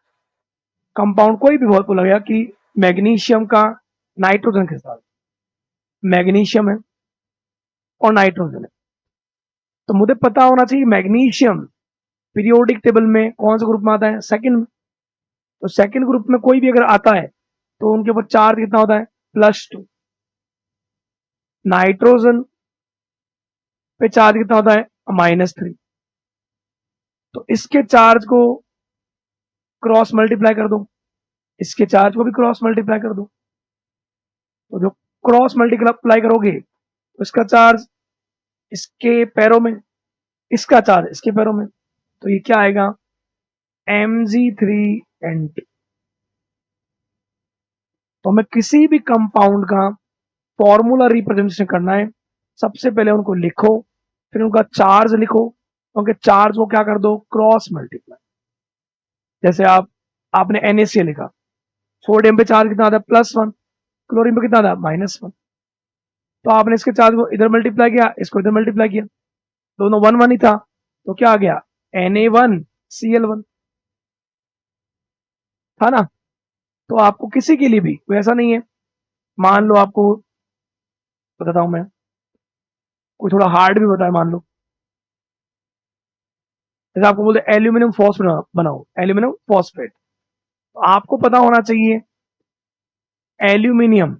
कंपाउंड कोई भी बहुत बोला गया कि मैग्नीशियम का नाइट्रोजन के साथ, मैग्नीशियम है और नाइट्रोजन है, तो मुझे पता होना चाहिए मैग्नीशियम पीरियोडिक टेबल में कौन सा ग्रुप में आता है? सेकंड में। तो सेकंड ग्रुप में कोई भी अगर आता है तो उनके ऊपर चार्ज कितना होता है? +2। नाइट्रोजन पे चार्ज कितना होता है? -3। तो इसके चार्ज को क्रॉस मल्टीप्लाई कर दो, इसके चार्ज को भी क्रॉस मल्टीप्लाई कर दो। तो जो क्रॉस मल्टीप्लाई करोगे तो इसका चार्ज इसके पैरों में, इसका चार्ज इसके पैरों में, तो ये क्या आएगा? Mg3N2। तो हमें किसी भी कंपाउंड का फॉर्मूला रिप्रेजेंटेशन करना है, सबसे पहले उनको लिखो, फिर उनका चार्ज लिखो, उनके चार्ज को क्या कर दो? Cross multiply. जैसे आपने NaCl लिखा, सोडियम पे चार्ज कितना आता है? +1, क्लोरीन पे कितना आता है? -1। तो आपने इसके चार्ज को इधर मल्टीप्लाई किया, इसको इधर मल्टीप्लाई किया, दोनों 1 1 ही था, तो क्या आ गया? Na1Cl1 था ना। तो आपको किसी के लिए भी वैसा नहीं है, मान लो आपको बताता हूं मैं, कोई थोड़ा हार्ड भी बताए, मान लो जैसे आपको बोलते एल्यूमिनियम फॉस्फेट बनाओ, एल्यूमिनियम फॉस्फेट, तो आपको पता होना चाहिए एल्यूमिनियम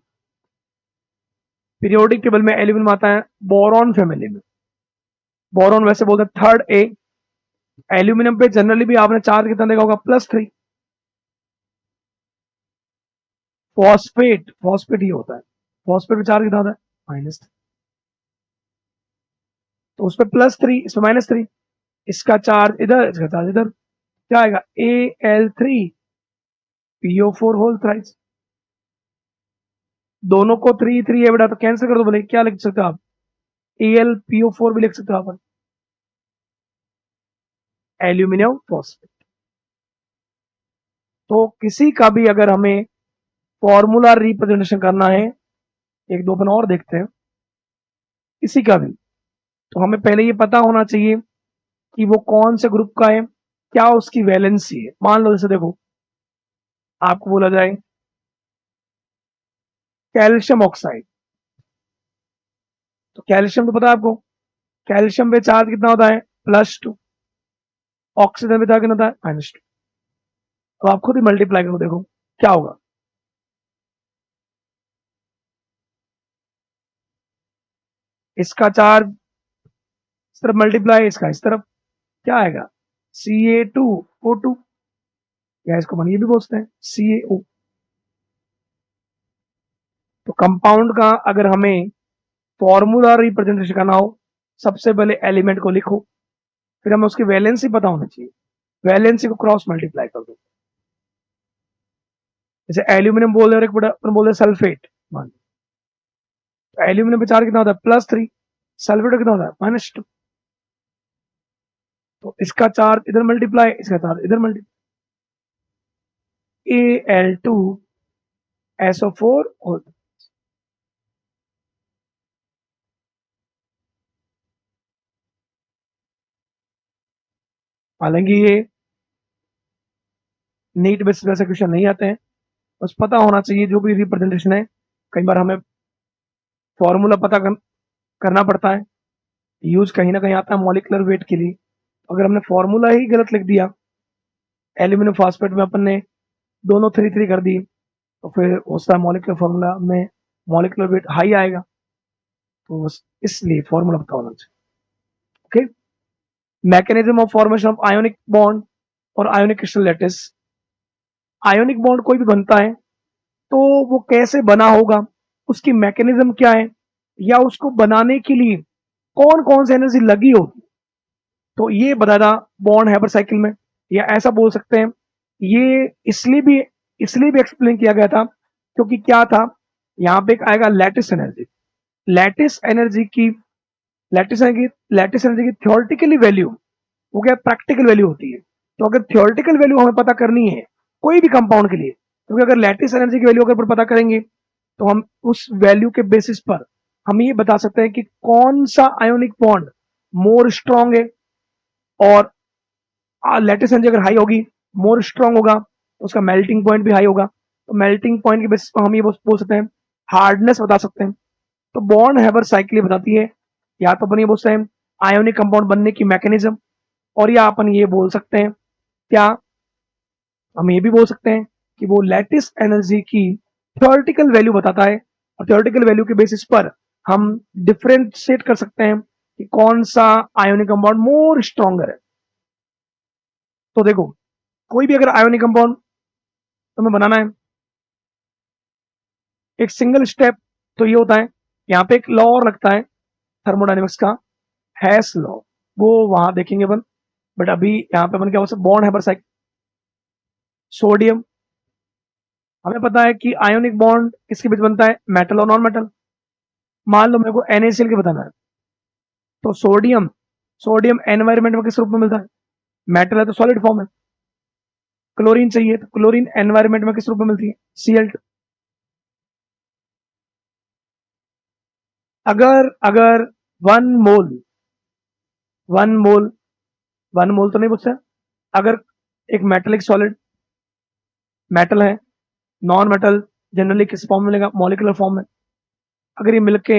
पीरियोडिक टेबल में एल्यूमिनियम आता है बोरॉन फैमिली में, बोरॉन वैसे बोलते हैं 3rd A। एल्यूमिनियम पे जनरली भी आपने चार्ज कितना देखा होगा? +3। फॉस्फेट ही होता है, फॉस्फेट पे चार्ज कितना होता है? -3। तो उस पर +3, इस पर -3, इसका चार्ज इधर, इसका चार्ज इधर, क्या आएगा? Al3PO4 whole thrice. दोनों को 3 3 है बेटा, तो कैंसिल कर दो, बोले क्या लिख सकते हो आप? AlPO4 भी लिख सकते हो आप, एल्यूमिनियम फॉस्फेट। तो किसी का भी अगर हमें फॉर्मूला रिप्रेजेंटेशन करना है, एक दो अपन और देखते हैं, किसी का भी, तो हमें पहले ये पता होना चाहिए कि वो कौन से ग्रुप का है, क्या उसकी वैलेंसी है। मान लो जैसे देखो, आपको बोला जाए कैल्शियम ऑक्साइड, तो कैल्शियम तो पता है आपको, कैल्शियम पे चार्ज कितना होता है? +2। ऑक्सीजन पे चार्ज कितना होता है? -2। तो आप खुद ही मल्टीप्लाई करो, देखो क्या होगा। इसका चार्ज इस तरफ मल्टीप्लाई, इसका इस तरफ, क्या आएगा Ca2O2, या इसको मन ये भी बोलते हैं CaO। तो कंपाउंड का अगर हमें फॉर्मूला रिप्रेजेंटेशन करना हो, सबसे पहले एलिमेंट को लिखो, फिर हमें उसकी वैलेंसी पता होना चाहिए, वैलेंसी को क्रॉस मल्टीप्लाई कर दो। जैसे एल्यूमिनियम बोल रहे हैं, एक बोल रहे सल्फेट, मान तो एल्यूमिनियम पे चार्ज कितना होता है +3, सल्फेट कितना होता है -2। तो इसका चार्ज इधर मल्टीप्लाई, इसका चार्ज इधर मल्टीप्लाई, Al2SO4 होता। हालांकि ये नीट बेसिस वैसे क्वेश्चन नहीं आते हैं, बस पता होना चाहिए जो भी रिप्रेजेंटेशन है। कई बार हमें फॉर्मूला करना पड़ता है, यूज कहीं ना कहीं आता है मॉलिकुलर वेट के लिए। अगर हमने फॉर्मूला ही गलत लिख दिया, एल्यूमिनियम फॉस्फेट में अपन ने दोनों 3 कर दी, तो फिर उसका मॉलिकुलर फॉर्मूला में मॉलिकुलर वेट हाई आएगा। तो इसलिए फॉर्मूला पता होना चाहिए। Okay, mechanism of formation of ionic bond और ionic crystal lattice. Ionic bond कोई भी बनता है तो वो कैसे बना होगा, उसकी मैकेनिज्म क्या है, या उसको बनाने के लिए कौन कौन सी एनर्जी लगी होगी, तो ये बताना बॉन्ड हैबर साइकिल में। या ऐसा बोल सकते हैं, ये इसलिए भी एक्सप्लेन किया गया था क्योंकि क्या था, यहाँ पे एक आएगा लैटिस एनर्जी। लैटिस एनर्जी की लैटिस एनर्जी की थियोरेटिकली वैल्यू, वो क्या प्रैक्टिकल वैल्यू होती है। तो अगर थियोरेटिकल वैल्यू हमें पता करनी है कोई भी कंपाउंड के लिए, क्योंकि अगर लैटिस एनर्जी की वैल्यू अगर पता करेंगे तो हम उस वैल्यू के बेसिस पर हम ये बता सकते हैं कि कौन सा आयोनिक बॉन्ड मोर स्ट्रांग है। और लैटिस एनर्जी अगर हाई होगी, मोर स्ट्रांग होगा, तो उसका मेल्टिंग पॉइंट भी हाई होगा। तो मेल्टिंग पॉइंट के बेसिस पर हम ये बोल सकते हैं, हार्डनेस बता सकते हैं। तो बॉन्ड हैबर साइकिल बताती है, या तो अपन ये बोल सकते हैं आयोनिक कंपाउंड बनने की मैकेनिज्म, और या अपन ये बोल सकते हैं, क्या हम ये भी बोल सकते हैं कि वो लैटिस एनर्जी की थ्योरेटिकल वैल्यू बताता है, और थ्योरेटिकल वैल्यू के बेसिस पर हम डिफरेंशिएट कर सकते हैं कि कौन सा आयोनिक कंपाउंड मोर स्ट्रॉन्गर है। तो देखो, कोई भी अगर आयोनिक कंपाउंड तुम्हें बनाना है, एक सिंगल स्टेप तो ये होता है, यहाँ पे एक लॉ और लगता है थर्मोडाइनमिक्स का, हैस लॉ, वो वहां देखेंगे अपन। बट अभी यहाँ पे अपन क्या बोल, बॉन्ड हैबर साइकिल। सोडियम, हमें पता है कि आयोनिक बॉन्ड किसके बीच बनता है, मेटल और नॉन मेटल। मान लो मेरे को NaCl के बताना है, तो सोडियम सोडियम एनवायरमेंट में किस रूप में मिलता है, मेटल है तो सॉलिड फॉर्म है। क्लोरीन चाहिए तो क्लोरीन एनवायरमेंट में किस रूप में मिलती है, Cl2। अगर अगर one mole one mole one mole तो नहीं पूछता, अगर एक मेटल एक सॉलिड, मेटल है, नॉन मेटल जनरली किस फॉर्म में मिलेगा, मॉलिकुलर फॉर्म में। अगर ये मिलके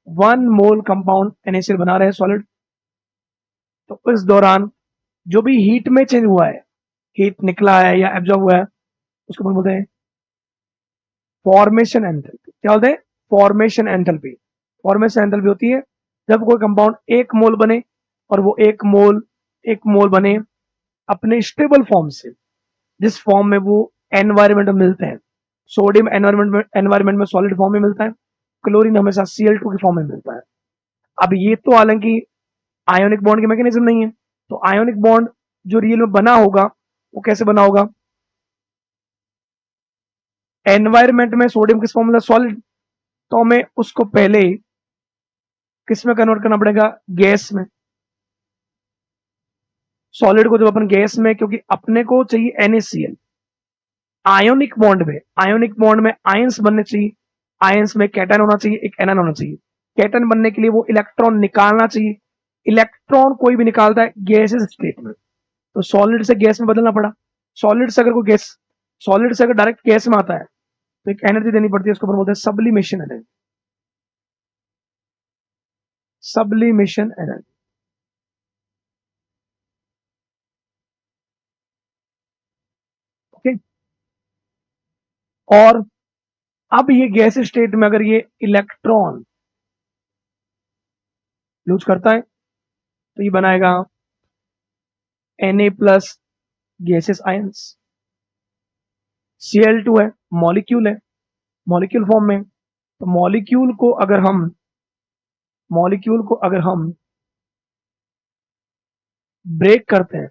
1 मोल कंपाउंड NaCl बना रहे हैं सॉलिड, तो इस दौरान जो भी हीट में चेंज हुआ है, हीट निकला है या एब्जॉर्ब हुआ है, उसको बोलते हैं फॉर्मेशन एंथैल्पी। क्या बोलते हैं, फॉर्मेशन एंथैल्पी। फॉर्मेशन एंथैल्पी होती है जब कोई कंपाउंड 1 मोल बने, और वो 1 मोल बने अपने स्टेबल फॉर्म से, जिस फॉर्म में वो एनवायरमेंट में मिलते हैं। सोडियम एनवायरमेंट में सॉलिड फॉर्म में मिलता है, क्लोरीन हमेशा Cl2 की फॉर्म में मिलता है। अब ये तो हालांकि आयोनिक बॉन्ड की मैकेनिज्म नहीं है, तो आयोनिक बॉन्ड जो रियल में बना होगा वो कैसे बना होगा, एनवायरमेंट में सोडियम किस फॉर्म में, सॉलिड, तो हमें उसको पहले किस में कन्वर्ट करना पड़ेगा, गैस में। सॉलिड को जब अपन गैस में, क्योंकि अपने को चाहिए NaCl, आयोनिक बॉन्ड में आयंस बनने चाहिए, आयंस में कैटन होना चाहिए, एक एनन होना चाहिए। कैटन बनने के लिए वो इलेक्ट्रॉन निकालना चाहिए, इलेक्ट्रॉन कोई भी निकालता है गैसेस स्टेट में, तो सॉलिड से गैस में बदलना पड़ा। सॉलिड से अगर कोई गैस सॉलिड से अगर डायरेक्ट गैस में आता है तो एक एनर्जी देनी पड़ती है, उसको बोलते हैं sublimation energy. Sublimation energy, okay. और अब ये गैस स्टेट में अगर ये इलेक्ट्रॉन लूज करता है, तो ये बनाएगा Na plus gases ions. Cl2 है, मॉलिक्यूल है, मॉलिक्यूल फॉर्म में। तो मॉलिक्यूल को अगर हम ब्रेक करते हैं,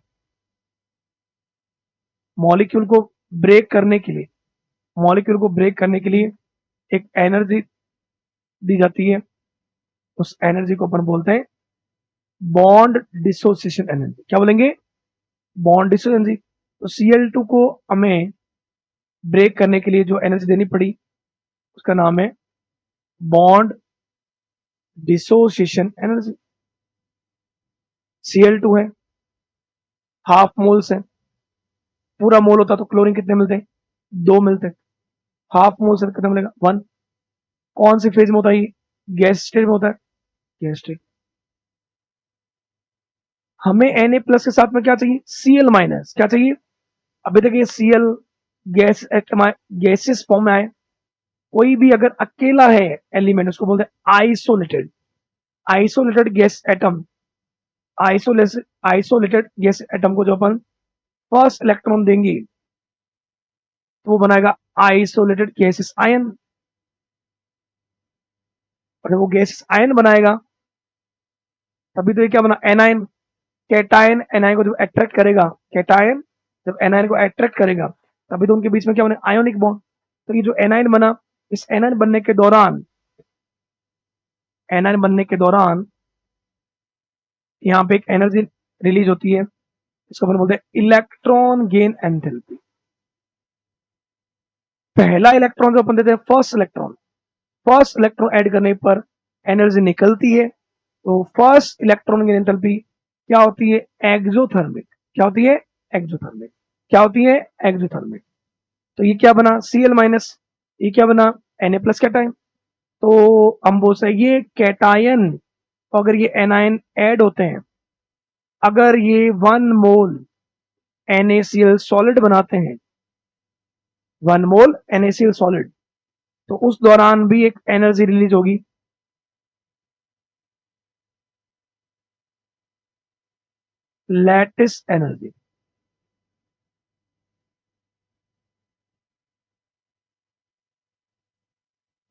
मॉलिक्यूल को ब्रेक करने के लिए मॉलिक्यूल को ब्रेक करने के लिए एक एनर्जी दी जाती है। उस एनर्जी को अपन बोलते हैं बॉन्ड डिसोसिएशन एनर्जी। क्या बोलेंगे? Bond dissociation energy. तो Cl2 को हमें ब्रेक करने के लिए जो एनर्जी देनी पड़ी उसका नाम है बॉन्ड डिसोसिएशन एनर्जी। Cl2 है, हाफ मोल्स है। पूरा मोल होता तो क्लोरीन कितने मिलते? 2 मिलते। हाफ मोल से कितना मिलेगा? 1। कौन सी फेज में होता है? गैस स्टेट में होता है, गैस स्टेट। हमें Na प्लस के साथ में क्या चाहिए? Cl minus. क्या चाहिए? अभी तक ये Cl गैस गैसेस फॉर्म में आए। कोई भी अगर अकेला है एलिमेंट, उसको बोलते हैं isolated. Isolated gas atom, isolated gas atom को जो अपन फर्स्ट इलेक्ट्रॉन देंगे तो वो बनाएगा आइसोलेटेड गैसेस आयन। और जब वो गैसेस आयन बनाएगा तभी तो ये क्या बना? एनायन। कैटायन एनायन को जब अट्रैक्ट करेगा, कैटायन जब एनायन को अट्रैक्ट करेगा तभी तो उनके बीच में क्या बने? Ionic bond. तो ये जो एनायन बना, इस एनायन बनने के दौरान यहाँ पे एक एनर्जी रिलीज होती है, इसको अपन बोलते हैं इलेक्ट्रॉन गेन एंथैल्पी। पहला इलेक्ट्रॉन जो अपन देते हैं, फर्स्ट इलेक्ट्रॉन ऐड करने पर एनर्जी निकलती है। तो फर्स्ट इलेक्ट्रॉन गेन एंथैल्पी क्या होती है? एक्सोथर्मिक। क्या होती है? एक्सोथर्मिक। क्या होती है? एक्सोथर्मिक। तो ये क्या बना? Cl minus. ये क्या बना? Na plus cation. तो हम बोल सकते ये कैटायन, तो अगर ये एनायन ऐड होते हैं, अगर ये 1 मोल NaCl सॉलिड बनाते हैं, 1 मोल NaCl सॉलिड, तो उस दौरान भी एक एनर्जी रिलीज होगी, लैटिस एनर्जी।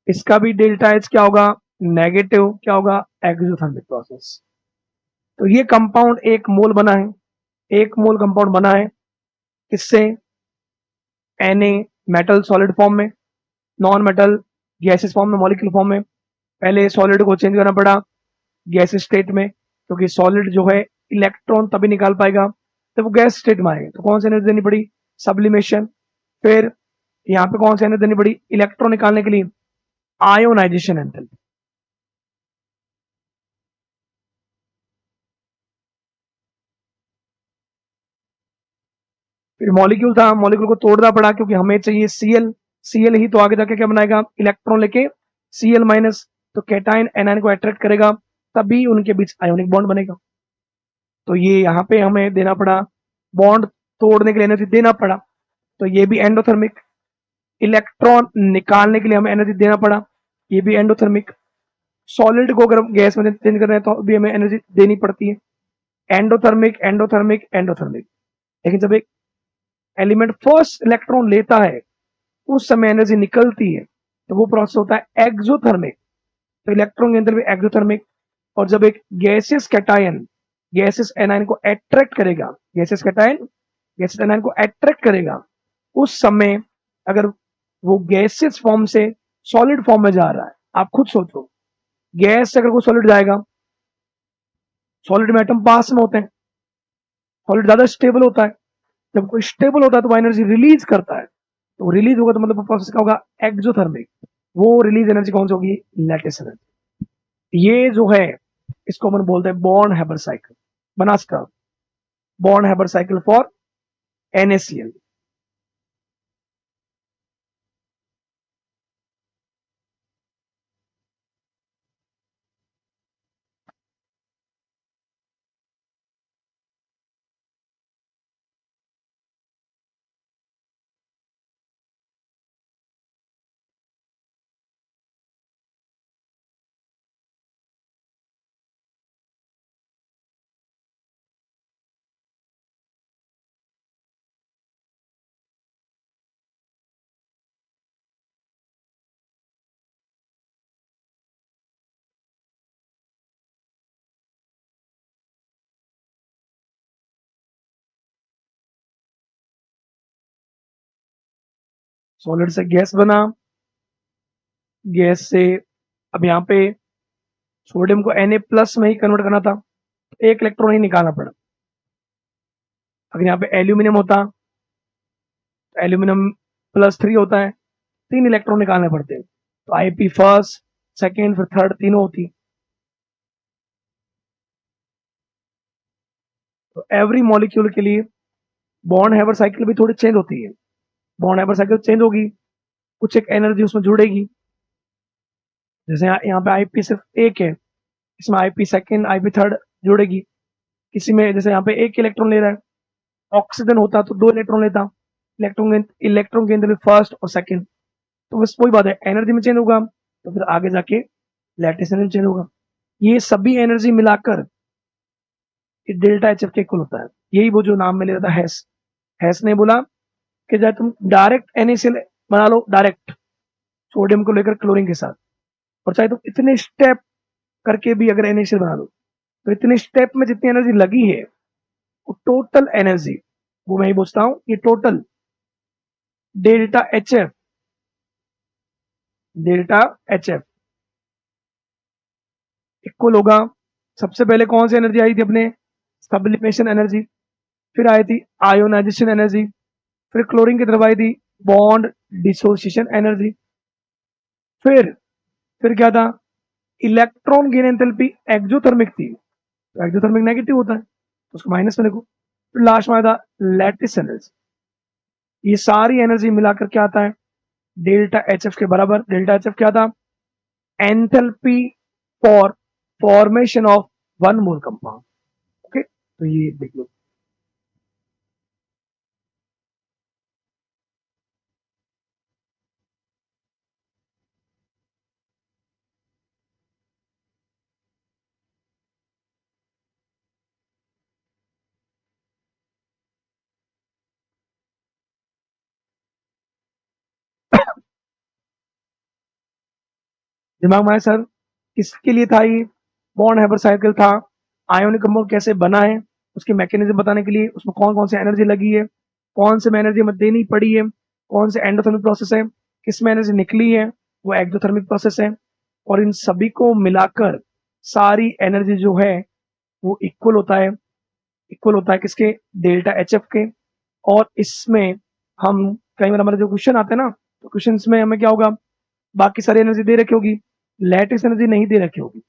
इसका भी डेल्टा एच क्या होगा? नेगेटिव। क्या होगा? Exothermic process. तो ये कंपाउंड एक मोल बना है, एक मोल कंपाउंड बना है किससे? Na मेटल सॉलिड फॉर्म में, नॉन मेटल गैसेस फॉर्म में, मॉलिक्यूल फॉर्म में। पहले सॉलिड को चेंज करना पड़ा गैस स्टेट में, क्योंकि सॉलिड जो है इलेक्ट्रॉन तभी निकाल पाएगा जब वो गैस स्टेट में आएगा। तो कौन सी एनर्जी देनी पड़ी? सब्लिमेशन। फिर यहाँ पे कौन सी एनर्जी देनी पड़ी इलेक्ट्रॉन निकालने के लिए? Ionisation enthalpy. फिर मॉलिक्यूल था, मॉलिक्यूल को तोड़ना पड़ा क्योंकि हमें चाहिए Cl ही तो आगे जाके क्या बनाएगा? इलेक्ट्रॉन लेके Cl माइनस। तो कैटायन एनायन को अट्रैक्ट करेगा, तभी उनके बीच आयोनिक बॉन्ड बनेगा। तो ये यहाँ पे हमें देना पड़ा, बॉन्ड तोड़ने के लिए एनर्जी देना पड़ा, तो ये भी एंडोथर्मिक। इलेक्ट्रॉन निकालने के लिए हमें एनर्जी देना पड़ा, ये भी एंडोथर्मिक। सॉलिड को अगर हम गैस में चेंज कर रहे हैं तो भी हमें एनर्जी देनी पड़ती है। Endothermic endothermic endothermic. लेकिन जब एक एलिमेंट फर्स्ट इलेक्ट्रॉन लेता है उस समय एनर्जी निकलती है, तो वो प्रोसेस होता है एक्सोथर्मिक। तो इलेक्ट्रॉन के अंदर भी एक्सोथर्मिक। और जब एक गैसेस कैटायन गैसेस एनायन को अट्रैक्ट करेगा, गैसेस एनायन को अट्रैक्ट करेगा, उस समय अगर वो गैसेस फॉर्म से सॉलिड फॉर्म में जा रहा है, आप खुद सोचो, गैस से अगर कोई सॉलिड जाएगा, सॉलिड में एटम पास में होते हैं, सॉलिड ज्यादा स्टेबल होता है। जब कोई स्टेबल होता है तो वो एनर्जी रिलीज करता है, तो रिलीज होगा तो मतलब प्रोसेस क्या होगा? एक्सोथर्मिक। वो रिलीज एनर्जी कौन सी होगी? Lattice energy. ये जो है इसको अपन बोलते हैं बॉर्न हैबर साइकिल। बना इसका born Haber cycle for NaCl। Solid से गैस बना, गैस से अब यहाँ पे सोडियम को Na+ में ही कन्वर्ट करना था, तो एक इलेक्ट्रॉन ही निकालना पड़ा। अगर यहाँ पे एल्यूमिनियम होता, एल्यूमिनियम +3 होता है, 3 इलेक्ट्रॉन निकालने पड़ते हैं, तो Ip फर्स्ट, सेकेंड, फिर थर्ड, तीनों होती। तो एवरी मॉलिक्यूल के लिए बॉन्ड हैबर साइकिल भी थोड़ी चेंज होती है। बॉन्ड हैबर साइकिल चेंज होगी, कुछ एक एनर्जी उसमें जुड़ेगी। जैसे यहाँ पे Ip सिर्फ एक है, इसमें Ip सेकेंड, Ip थर्ड जुड़ेगी। किसी में जैसे यहाँ पे एक इलेक्ट्रॉन ले रहा है, ऑक्सीजन होता तो 2 इलेक्ट्रॉन लेता, इलेक्ट्रॉन के अंदर फर्स्ट और सेकेंड, तो बस वही बात है, एनर्जी में चेंज होगा, तो फिर आगे जाके लैटिस एनर्जी चेंज होगा। ये सभी एनर्जी मिलाकर डेल्टा एच एफ के इक्वल होता है। यही वो जो नाम में ले रहा था हैस ने बोला कि चाहे तुम डायरेक्ट NaCl बना लो, डायरेक्ट सोडियम को लेकर क्लोरीन के साथ, और चाहे तुम इतने स्टेप करके भी अगर NaCl बना लो, तो इतने स्टेप में जितनी एनर्जी लगी है वो टोटल एनर्जी, वो मैं ही पूछता हूँ, ये total delta H F equal होगा। सबसे पहले कौन सी एनर्जी आई थी अपने, सब्लिमेशन एनर्जी, फिर आई थी आयोनाइजेशन एनर्जी, फिर क्लोरीन की तरफ आई थी बॉन्ड डिसोसिएशन एनर्जी, फिर फिर क्या था, इलेक्ट्रॉन गेन एंथैल्पी एक्सोथर्मिक थी, तो एक्सोथर्मिक नेगेटिव होता है, तो उसको माइनस में लिखो। फिर लास्ट में आया था लैटिस एनर्जी। ये सारी एनर्जी मिलाकर क्या आता है, डेल्टा एच एफ के बराबर। डेल्टा एच एफ क्या था, enthalpy for formation of 1 mole compound. Okay, तो ये देख लो। दिमाग में आया सर, किसके लिए था ये, बॉन्ड हैबर साइकिल था, आयोनिक कंपाउंड कैसे बना है, उसकी मैकेनिज्म बताने के लिए, उसमें कौन कौन सी एनर्जी लगी है, कौन से में एनर्जी हमें देनी पड़ी है, कौन से एंडोथर्मिक प्रोसेस है, किस में एनर्जी निकली है, वो एक्सोथर्मिक प्रोसेस है, और इन सभी को मिलाकर सारी एनर्जी जो है वो इक्वल होता है किसके, डेल्टा एच एफ के। और इसमें हम कई बार हमारे जो क्वेश्चन आते हैं ना, तो क्वेश्चन में हमें क्या होगा, बाकी सारी एनर्जी दे रखी होगी, लैटिस एनर्जी नहीं दे रखी होगी।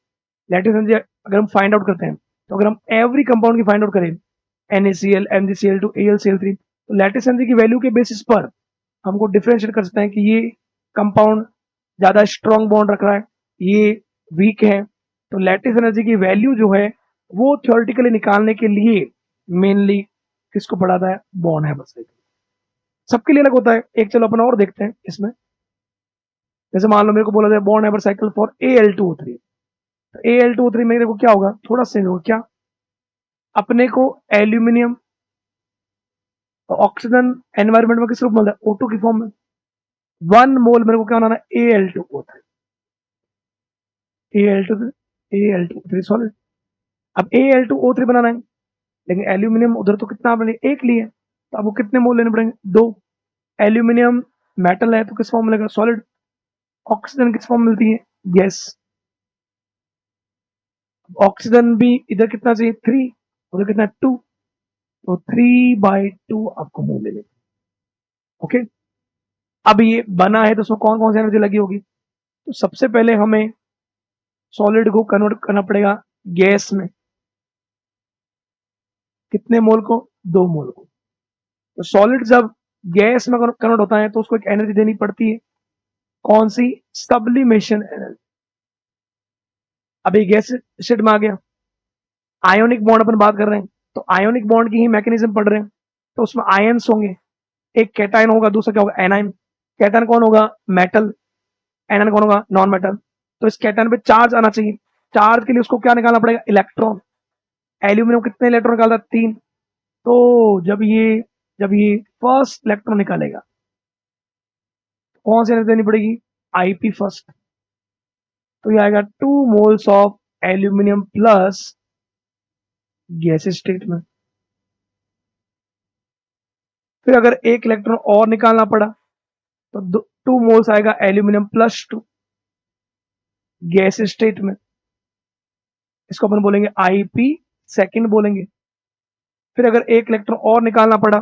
लैटिस एनर्जी अगर हम फाइंड आउट करते हैं, तो अगर हम एवरी कंपाउंड की फाइंड आउट करें, NaCl, MgCl2, AlCl3, तो लैटिस एनर्जी की वैल्यू के बेसिस पर हमको डिफरेंशिएट कर सकते हैं कि ये कंपाउंड ज्यादा स्ट्रॉन्ग बॉन्ड रख रहा है, ये वीक है। तो लैटिस एनर्जी की वैल्यू जो है वो थ्योरेटिकली निकालने के लिए मेनली किसको पढ़ाता है, बॉन्ड है बस। सबके लिए अलग होता है। एक चलो अपन और देखते हैं इसमें, जैसे मान लो मेरे को बोला जाए bond Haber cycle for Al2O3, तो Al2O3 में देखो क्या होगा, थोड़ा सा होगा क्या, अपने को एल्यूमिनियम ऑक्सीजन एनवायरमेंट में किस रूप में मिलता है, O2 की फॉर्म में। 1 मोल मेरे को क्या बनाना है, Al2O3 सॉलिड। अब Al2O3 बनाना है, लेकिन एल्यूमिनियम उधर तो कितना आपने एक लिए, तो आपको कितने मोल लेने पड़ेंगे, 2। एल्यूमिनियम मेटल है तो किस फॉर्म मिलेगा, सॉलिड। ऑक्सीजन किस फॉर्म मिलती है, गैस। ऑक्सीजन भी इधर कितना चाहिए, 3, उधर कितना 2, तो 3/2 आपको मोल ले लेंगे। ओके, अब ये बना है तो उसमें कौन कौन सी एनर्जी लगी होगी, तो सबसे पहले हमें सॉलिड को कन्वर्ट करना पड़ेगा गैस में, कितने मोल को, 2 मोल को। तो सॉलिड जब गैस में कन्वर्ट होता है तो उसको एक एनर्जी देनी पड़ती है, कौन सी, सब्लिमेशन एनर्जी। अभी गैस स्टेट में आ गया, आयोनिक बॉन्ड अपन बात कर रहे हैं, तो आयोनिक बॉन्ड की ही मैकेनिज्म पढ़ रहे हैं, तो उसमें आयंस होंगे, एक कैटायन होगा, दूसरा क्या होगा, एनायन। कैटायन कौन होगा, मेटल, एनायन कौन होगा, नॉन मेटल। तो इस कैटायन पे चार्ज आना चाहिए, चार्ज के लिए उसको क्या निकालना पड़ेगा, इलेक्ट्रॉन। एल्यूमिनियम कितने इलेक्ट्रॉन निकालता है, 3। तो जब ये फर्स्ट इलेक्ट्रॉन निकालेगा, कौन सी एनर्जी देनी पड़ेगी, Ip फर्स्ट। तो ये आएगा 2 moles of aluminium plus gas state में। फिर अगर एक इलेक्ट्रॉन और निकालना पड़ा, तो 2 मोल्स आएगा एल्यूमिनियम +2 गैस स्टेट में। इसको अपन बोलेंगे Ip सेकंड बोलेंगे। फिर अगर एक इलेक्ट्रॉन और निकालना पड़ा,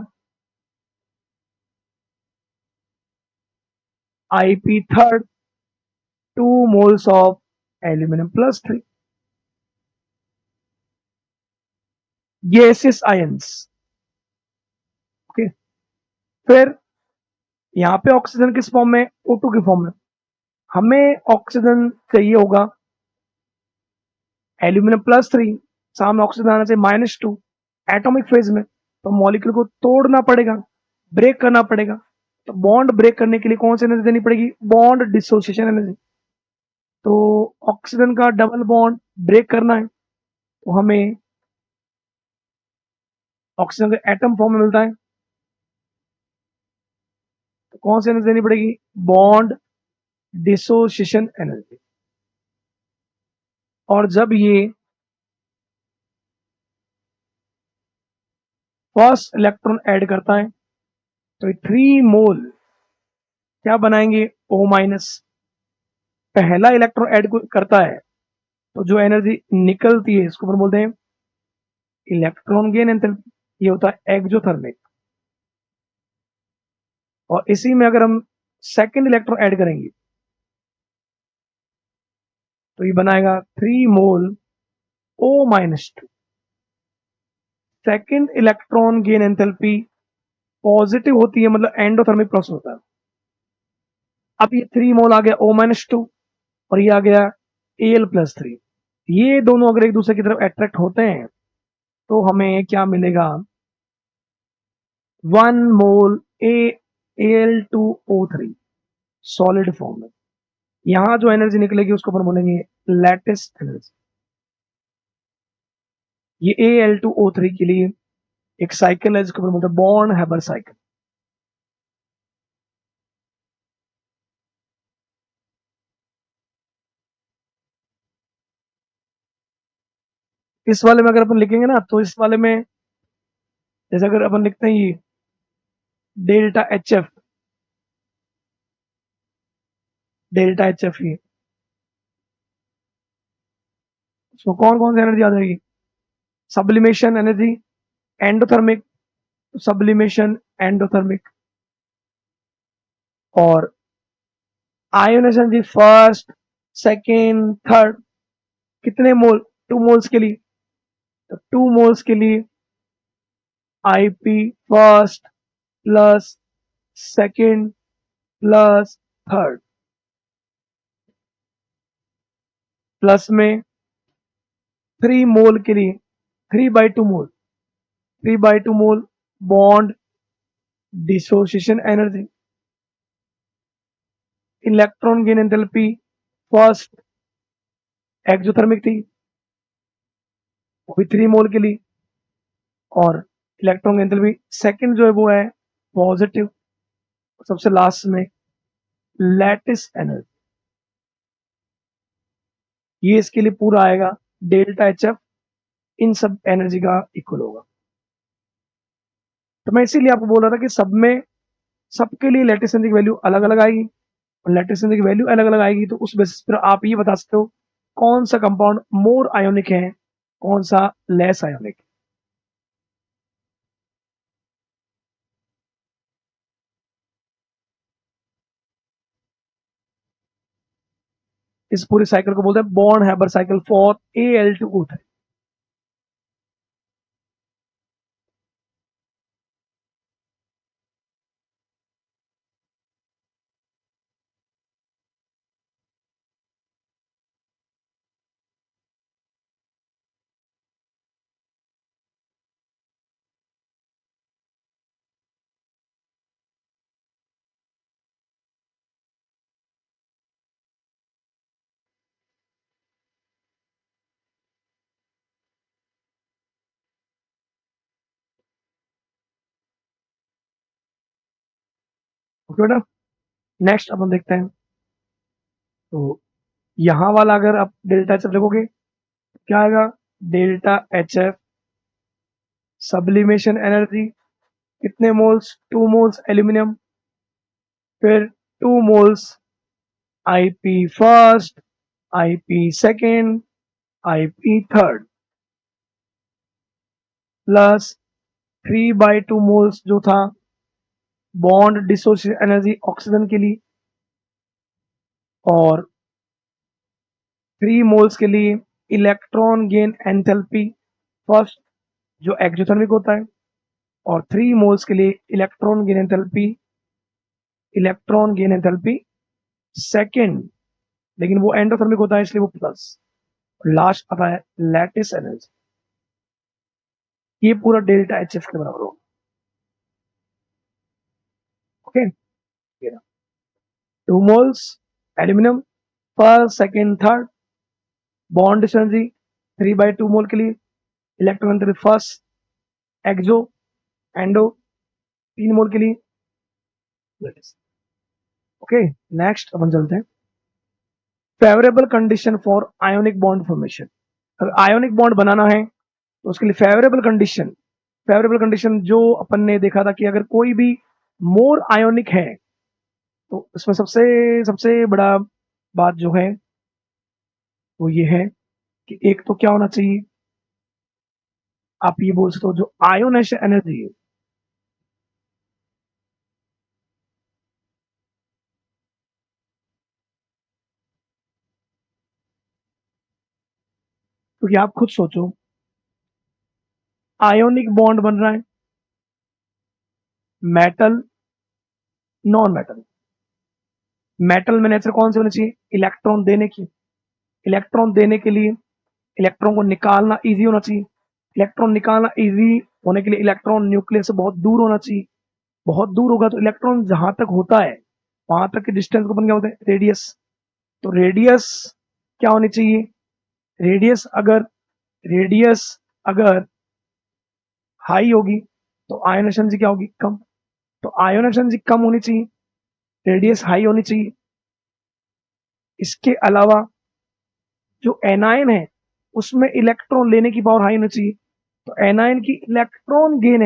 Ip third, 2 moles of aluminium +3 gaseous ions. Okay, फिर यहां पे ऑक्सीजन किस फॉर्म में? O2 के फॉर्म में। हमें ऑक्सीजन चाहिए होगा एल्यूमिनियम +3, सामने ऑक्सीजन आना चाहिए -2 एटॉमिक फेज में। तो मॉलिक्यूल को तोड़ना पड़ेगा, ब्रेक करना पड़ेगा। तो बॉन्ड ब्रेक करने के लिए कौन सी एनर्जी देनी पड़ेगी? Bond dissociation energy. तो ऑक्सीजन का डबल बॉन्ड ब्रेक करना है तो हमें ऑक्सीजन का एटम फॉर्म में मिलता है, तो कौन सी एनर्जी देनी पड़ेगी? Bond dissociation energy. और जब ये फर्स्ट इलेक्ट्रॉन ऐड करता है तो 3 मोल क्या बनाएंगे? O-। पहला इलेक्ट्रॉन ऐड करता है तो जो एनर्जी निकलती है इसको अपन बोलते हैं इलेक्ट्रॉन गेन एंथैल्पी। ये होता है एक्सोथर्मिक। और इसी में अगर हम सेकंड इलेक्ट्रॉन ऐड करेंगे तो ये बनाएगा 3 मोल O-2। Second electron gain enthalpy positive होती है, मतलब एंडोथर्मिक प्रोसेस होता है। अब ये 3 मोल आ गया O-2 और ये आ गया Al+3। ये दोनों अगर एक दूसरे की तरफ अट्रैक्ट होते हैं तो हमें क्या मिलेगा? 1 मोल Al2O3 सॉलिड फॉर्म में। यहां जो एनर्जी निकलेगी उसको अपन बोलेंगे लैटिस एनर्जी। ये Al2O3 के लिए एक साइकिल है जिसको अपन बोलते हैं बॉर्न हैबर साइकिल। इस वाले में अगर अपन लिखेंगे ना तो इस वाले में जैसे अगर अपन लिखते हैं ये ΔHF, ΔHF ये, इसमें कौन कौन सी एनर्जी आ जाएगी? Sublimation energy, endothermic, sublimation endothermic, और आयोनाइजेशन जी फर्स्ट सेकेंड थर्ड। कितने मोल? 2 मोल्स के लिए। तो 2 मोल्स के लिए Ip first plus second plus third, plus में 3 मोल के लिए 3/2 mole, 3/2 mole bond dissociation energy. Electron gain enthalpy first exothermic थी, वो भी 3 मोल के लिए। और इलेक्ट्रॉन गेन एंथैल्पी सेकंड जो है वो है पॉजिटिव। सबसे लास्ट में लैटिस एनर्जी, ये इसके लिए पूरा आएगा ΔHF इन सब एनर्जी का इक्वल होगा। तो मैं इसीलिए आपको बोल रहा था कि सब में सबके लिए लैटिस एनर्जी की वैल्यू अलग अलग आएगी, और लैटिस एनर्जी की वैल्यू अलग अलग आएगी तो उस बेसिस पर आप ये बता सकते हो कौन सा कंपाउंड मोर आयोनिक है, कौन सा लेस आयोनिक। इस पूरी साइकिल को बोलते हैं born Haber cycle for Al2O3। Okay बेटा, नेक्स्ट अपन देखते हैं। तो यहां वाला अगर आप ΔHF देखोगे क्या आएगा? ΔHF सब्लिमेशन एनर्जी कितने मोल्स? 2 moles aluminium. फिर 2 moles IP first, IP second, IP third plus 3/2 moles जो था बॉन्ड डिसोसिएशन एनर्जी ऑक्सीजन के लिए, और 3 मोल्स के लिए इलेक्ट्रॉन गेन एंथैल्पी फर्स्ट जो एक्सोथर्मिक होता है, और 3 मोल्स के लिए इलेक्ट्रॉन गेन एंथैल्पी सेकेंड, लेकिन वो एंडोथर्मिक होता है इसलिए वो प्लस। लास्ट आता है लैटिस एनर्जी, ये पूरा डेल्टा एच एफ के बराबर होगा। Okay, 2 moles aluminium first second third, bond energy 3/2 मोल के लिए, इलेक्ट्रॉन एंथैल्पी फर्स्ट एक्सो एंडो 3 मोल के लिए लैटिस। ओके, नेक्स्ट अपन चलते हैं favourable condition for ionic bond formation. अगर आयोनिक बॉन्ड बनाना है तो उसके लिए फेवरेबल कंडीशन जो अपन ने देखा था कि अगर कोई भी मोर आयोनिक है तो इसमें सबसे सबसे बड़ा बात जो है वो ये है कि एक तो क्या होना चाहिए, आप ये बोल सकते हो जो आयोनेशन एनर्जी है क्योंकि आप खुद सोचो आयोनिक बॉन्ड बन रहा है मेटल नॉन मेटल, मेटल में नेचर कौन से होनी चाहिए, इलेक्ट्रॉन देने के लिए इलेक्ट्रॉन को निकालना इजी होना चाहिए, इलेक्ट्रॉन निकालना इजी होने के लिए इलेक्ट्रॉन न्यूक्लियस से बहुत दूर होना चाहिए, बहुत दूर होगा तो इलेक्ट्रॉन जहां तक होता है वहां तक के डिस्टेंस को अपन क्या बोलते हैं, रेडियस। तो रेडियस क्या होनी चाहिए, रेडियस अगर हाई होगी तो आयोनेशन एनर्जी क्या होगी, कम। तो आयोनेशन एनर्जी कम होनी चाहिए, रेडियस हाई होनी चाहिए। इसके अलावा जो एनायन है उसमें इलेक्ट्रॉन लेने की पावर हाई होनी चाहिए, तो एनायन की इलेक्ट्रॉन गेन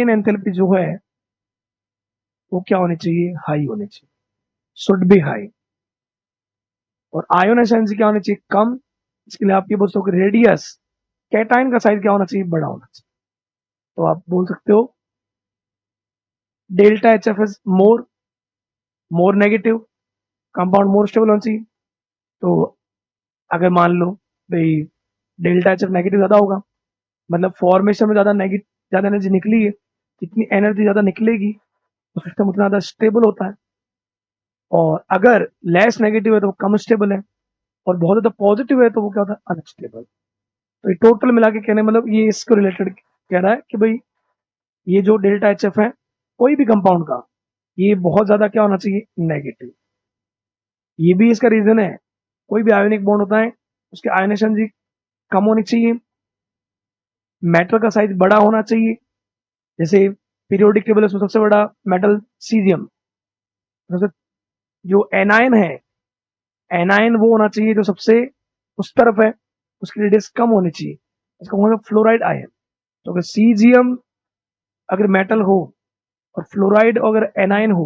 एंथैल्पी जो है वो क्या होनी चाहिए, हाई होनी चाहिए, शुड बी हाई। और आयोनेशन एनर्जी क्या होनी चाहिए, कम। इसके लिए आप ये बोल सकते हो कि रेडियस कैटायन का साइज क्या होना चाहिए, बड़ा होना चाहिए। तो आप बोल सकते हो delta H F is more negative, compound more stable होना चाहिए। तो अगर मान लो भाई डेल्टा एच एफ नेगेटिव ज्यादा होगा, मतलब फॉर्मेशन में ज्यादा एनर्जी निकली है, जितनी एनर्जी ज्यादा निकलेगी तो सिस्टम उतना ज्यादा स्टेबल होता है। और अगर लेस नेगेटिव है तो वो कम स्टेबल है, और बहुत ज्यादा पॉजिटिव है तो वो क्या होता है, अनस्टेबल। तो ये टोटल मिला के कहने मतलब ये इसको रिलेटेड कह रहा है कि भाई ये जो डेल्टा एच एफ है कोई भी कंपाउंड का, ये बहुत ज्यादा क्या होना चाहिए, नेगेटिव। ये भी इसका रीजन है, कोई भी आयोनिक बॉन्ड होता है उसके आयोनेशन एनर्जी कम होनी चाहिए, मेटल का साइज बड़ा होना चाहिए। जैसे पीरियोडिक टेबल है उसमें सबसे बड़ा मेटल सीजियम, सबसे जो एनायन है, एनायन वो होना चाहिए जो सबसे उस तरफ है, उसकी रेडियस कम होनी चाहिए, इसका मतलब फ्लोराइड आयन। तो अगर सीजियम अगर मेटल हो और फ्लोराइड अगर एनायन हो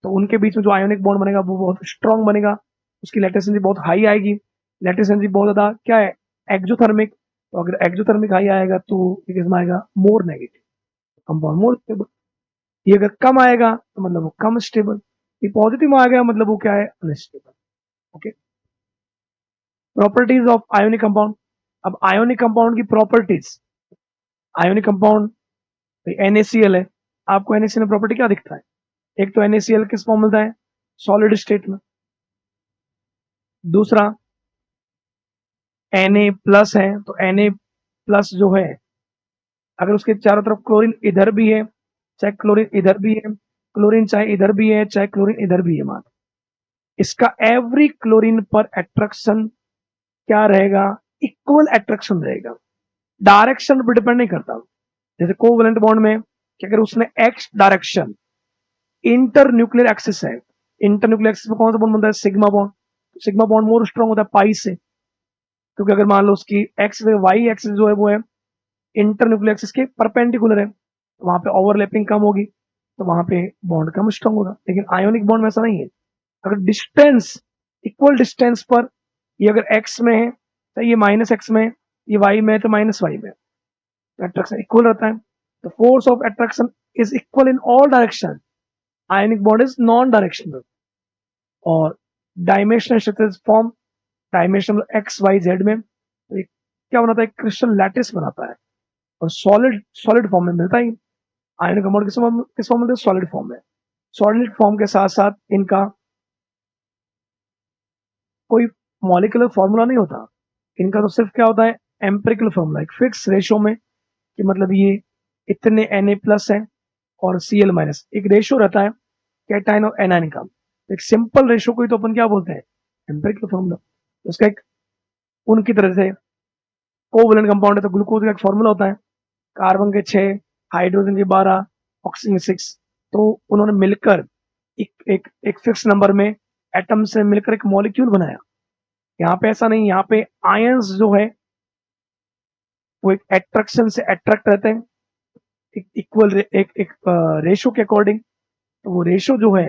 तो उनके बीच में जो आयोनिक बॉन्ड बनेगा वो बहुत स्ट्रांग बनेगा, उसकी लैटिस एनर्जी बहुत हाई आएगी। लैटिस एनर्जी बहुत ज्यादा क्या है, एक्सोथर्मिक। तो अगर एक्सोथर्मिक हाई आएगा तो ये किसमें आएगा, more negative, compound more stable. ये अगर कम आएगा तो मतलब वो कम स्टेबल, ये पॉजिटिव में आ गया मतलब वो क्या है, unstable. Okay, properties of ionic compound. अब आयोनिक कंपाउंड की प्रॉपर्टीज, आयोनिक कंपाउंड NaCl है, आपको NaCl में प्रॉपर्टी क्या दिखता है, एक तो NaCl किस फॉर्म मिलता है, सॉलिड स्टेट में। दूसरा Na प्लस है, तो Na प्लस जो है अगर उसके चारों तरफ क्लोरीन इधर भी है चाहे क्लोरीन इधर भी है, क्लोरीन चाहे इधर भी है चाहे क्लोरीन इधर भी है, मान इसका एवरी क्लोरीन पर अट्रैक्शन क्या रहेगा, इक्वल अट्रैक्शन रहेगा, डायरेक्शन पर डिपेंड नहीं करता। जैसे कोवलेंट बॉन्ड में कि अगर उसने x direction inter nuclear axis है, इंटर न्यूक्लियर एक्सिस में कौन सा बॉन्ड बनता है, sigma bond. Sigma bond more strong होता है पाई से, क्योंकि अगर मान लो उसकी एक्स वाई एक्सिस जो है वो है इंटर न्यूक्लियर एक्सिस के परपेंडिकुलर है, तो वहां पे ओवरलैपिंग कम होगी, तो वहां पे बॉन्ड कम स्ट्रांग होगा। लेकिन आयोनिक बॉन्ड में ऐसा नहीं है। अगर डिस्टेंस, इक्वल डिस्टेंस पर, ये अगर एक्स में है तो ये माइनस एक्स में है, ये वाई में है तो माइनस वाई में, तो अट्रैक्शन इक्वल रहता है। तो force of attraction is equal in all direction. Ionic bond is non directional. और dimensional structure form dimensional X Y Z में, तो ये क्या बनाता है, क्रिस्टल लैटिस बनाता है। और सॉलिड सॉलिड फॉर्म में मिलता ही। आयनिक बॉन्ड किस फॉर्म में, सॉलिड फॉर्म में। सॉलिड फॉर्म के साथ साथ इनका कोई मॉलिक्यूलर फॉर्मूला नहीं होता, इनका तो सिर्फ क्या होता है, एम्पिरिकल फॉर्मूला, एक फिक्स रेशो में, कि मतलब ये इतने Na प्लस है और Cl माइनस, एक रेशो रहता है कैटाइन और एनाइन का। एक सिंपल रेशो को ही तो अपन क्या बोलते हैं, एम्पिरिकल फॉर्मूला। उसका एक उनकी तरह से कोवलेंट कंपाउंड है तो ग्लूकोज का एक फॉर्मूला होता है, कार्बन के 6, हाइड्रोजन के 12, ऑक्सीजन के 6। तो उन्होंने मिलकर एक फिक्स नंबर में एटम से मिलकर एक मॉलिक्यूल बनाया। यहाँ पे ऐसा नहीं, यहाँ पे आयंस जो है वो एक एट्रैक्शन से अट्रैक्ट रहते हैं, एक इक्वल एक रेशो के अकॉर्डिंग। तो वो रेशो जो है,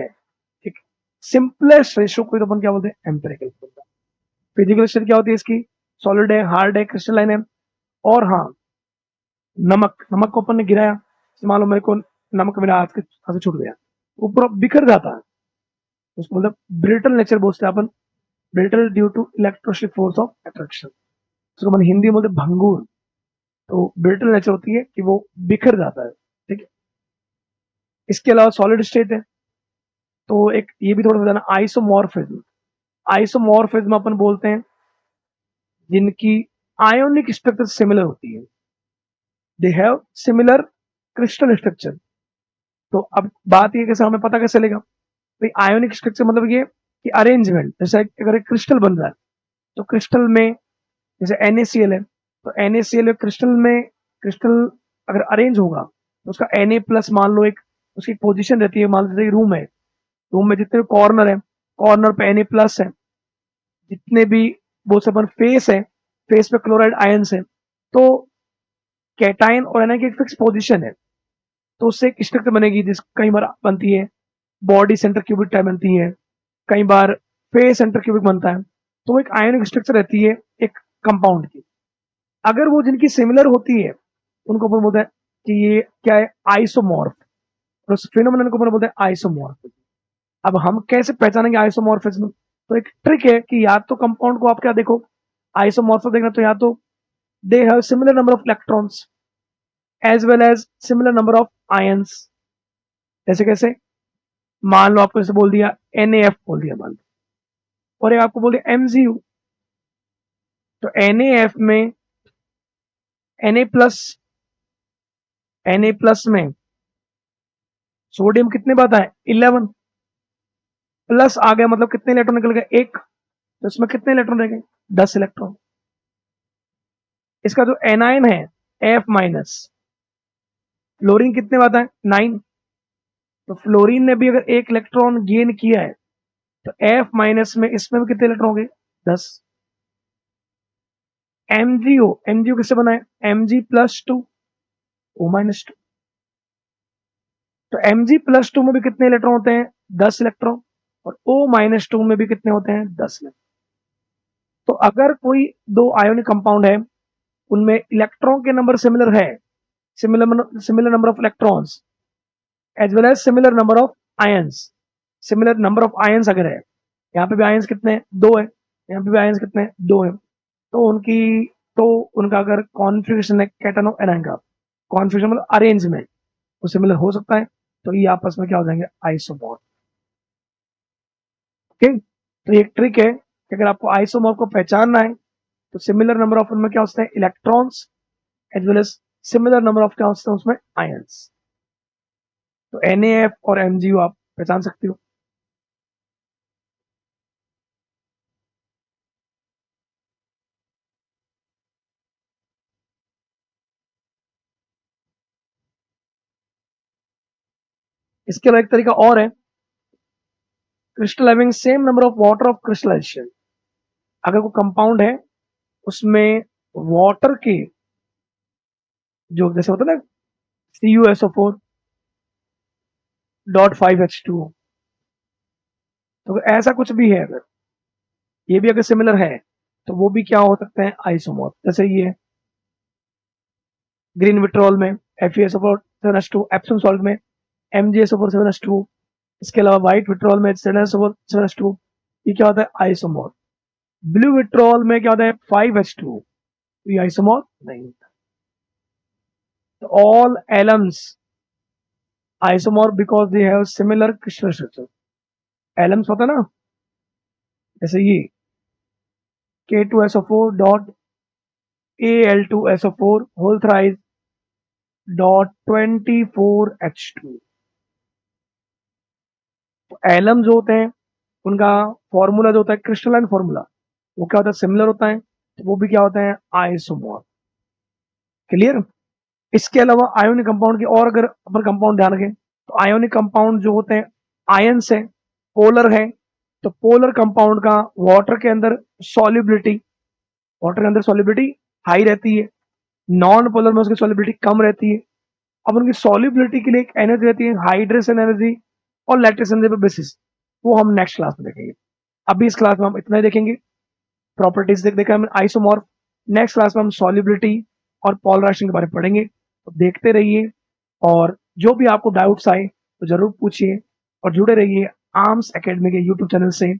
एक सिंपलेस्ट रेशो को तो अपन क्या बोलते हैं, एम्पिरिकल बोलते हैं। फिजिकल स्टेट क्या होती है इसकी, सॉलिड है, हार्ड है, क्रिस्टलाइन है। और हाँ, नमक, नमक को अपन ने गिराया, मान लो मेरे को नमक मेरा हाथ से छूट गया, वो पूरा बिखर जाता है, उसको मतलब ब्रिटल नेचर बोलते हैं अपन, brittle due to electrostatic force of attraction. उसको अपन हिंदी में बोलते भंगूर। तो ब्रिटल नेचर होती है कि वो बिखर जाता है, ठीक है। इसके अलावा सॉलिड स्टेट है, तो एक ये भी थोड़ा सा जाना, आइसोमॉर्फिज्म। आइसोमॉर्फिज्म अपन बोलते हैं जिनकी आयोनिक स्ट्रक्चर सिमिलर होती है, दे हैव सिमिलर क्रिस्टल स्ट्रक्चर। तो अब बात ये कैसे हमें पता कैसे चलेगा भाई, आयोनिक स्ट्रक्चर मतलब ये कि अरेंजमेंट, जैसे अगर एक क्रिस्टल बन रहा है तो क्रिस्टल में जैसे NaCl है, तो NaCl क्रिस्टल में, क्रिस्टल अगर अरेंज होगा तो उसका Na प्लस मान लो, एक उसकी पोजीशन रहती है, मान लो जैसे रूम है, रूम में जितने भी कॉर्नर है, कॉर्नर पे Na प्लस है, जितने भी वो सब फेस है, फेस पे क्लोराइड आयंस है। तो कैटाइन और एना की एक फिक्स पोजीशन है, तो उससे एक स्ट्रक्चर बनेगी, जिस कई बार बनती है बॉडी सेंटर क्यूबिक टाइप बनती है, कई बार फेस सेंटर क्यूबिक बनता है। तो एक आयनिक स्ट्रक्चर रहती है एक कंपाउंड की। अगर वो जिनकी सिमिलर होती है उनको अपन बोलते हैं कि ये क्या है, आइसोमॉर्फ। और उस फिनोमेनन को अपन बोलते हैं आइसोमॉर्फ। अब हम कैसे पहचानेंगे आइसोमॉर्फिज्म, तो एक ट्रिक है कि या तो कंपाउंड को आप क्या देखो, आइसोमॉर्फ देखना, तो या तो they have similar number of electrons as well as similar number of ions. जैसे कैसे, मान लो आपको जैसे बोल दिया NaF बोल दिया मान लो, और एक आपको बोल दिया MgU। तो NaF में Na प्लस में सोडियम कितने पाता है, 11, प्लस आ गया मतलब कितने इलेक्ट्रॉन निकल गए, एक। तो इसमें कितने इलेक्ट्रॉन रह गए, 10 इलेक्ट्रॉन। इसका जो एनाइन है F माइनस, फ्लोरीन कितने पाता है, 9। तो फ्लोरीन ने भी अगर एक इलेक्ट्रॉन गेन किया है तो F माइनस में इसमें भी कितने इलेक्ट्रॉन हो गए, 10। MgO किससे बना है, Mg प्लस 2, O माइनस 2। तो Mg प्लस 2 में भी कितने इलेक्ट्रॉन होते हैं, 10 इलेक्ट्रॉन। और O माइनस 2 में भी कितने होते हैं, 10 इलेक्ट्रॉन। तो अगर कोई दो आयोनिक कंपाउंड है, उनमें इलेक्ट्रॉन के नंबर सिमिलर है, similar number of electrons as well as similar number of ions, similar number of ions अगर है, यहाँ पे भी आयंस कितने हैं, 2 है, यहाँ पे भी आयंस कितने हैं, 2 है। तो उनकी, तो उनका अगर कॉन्फ़िगरेशन है कैटन और एनाइन का, कॉन्फ़िगरेशन मतलब अरेंजमेंट वो सिमिलर हो सकता है, तो ये आपस में क्या हो जाएंगे, आइसोमॉर्फ। ओके, तो ये एक ट्रिक है कि अगर आपको आइसोमॉर्फ को पहचानना है तो सिमिलर नंबर ऑफ उनमें क्या होते हैं, electrons as well as similar number of क्या होते हैं उसमें, आयंस। तो NaF और MgO आप पहचान सकते हो। इसके अलावा एक तरीका और है, crystal having same number of water of crystallization. अगर कोई कंपाउंड है उसमें वाटर के जो जैसे होता है ना CuSO4 डॉट 5H2O। तो ऐसा कुछ भी है, अगर ये भी अगर सिमिलर है तो वो भी क्या हो सकते हैं, आइसोमॉर्फ। जैसे ये ग्रीन विट्रॉल में FeSO4 7H2, एप्सम सॉल्ट में MgSO4 7H2, इसके अलावा व्हाइट विट्रॉल में ZnSO4 7H2, ये क्या होता है, आइसोमॉर्फ। ब्लू विट्रॉल में क्या होता है, 5H2, ये आइसोमॉर्फ नहीं होता। All alums isomorph because they have similar crystal structure. Alums होता है ना, जैसे ये K2SO4 dot Al2SO4 whole thrice dot 24H2। तो एलम जो होते हैं उनका फॉर्मूला जो होता है क्रिस्टलाइन फॉर्मूला, वो क्या होता है, सिमिलर होता है, तो वो भी क्या होता है, आइसोमॉर्फ। क्लियर। इसके अलावा आयोनिक कंपाउंड की और अगर अपन कंपाउंड ध्यान रखें तो आयोनिक कंपाउंड जो होते हैं आयन से पोलर है, तो पोलर कंपाउंड का वाटर के अंदर सॉल्युबिलिटी हाई रहती है, नॉन पोलर में उसकी सॉल्युबिलिटी कम रहती है। अब उनकी सॉल्युबिलिटी के लिए एक एनर्जी रहती है, हाइड्रेशन एनर्जी और लैक्टेशन एनर्जी पे बेसिस, वो हम नेक्स्ट क्लास में देखेंगे। अभी इस क्लास में हम इतना ही देखेंगे, प्रॉपर्टीज देखा हमने आइसोमॉर्फ। नेक्स्ट क्लास में हम सॉल्युबिलिटी और पोलराइजेशन के बारे में पढ़ेंगे, तो देखते रहिए। और जो भी आपको डाउट्स आए तो जरूर पूछिए और जुड़े रहिए आर्म्स एकेडमी के यूट्यूब चैनल से।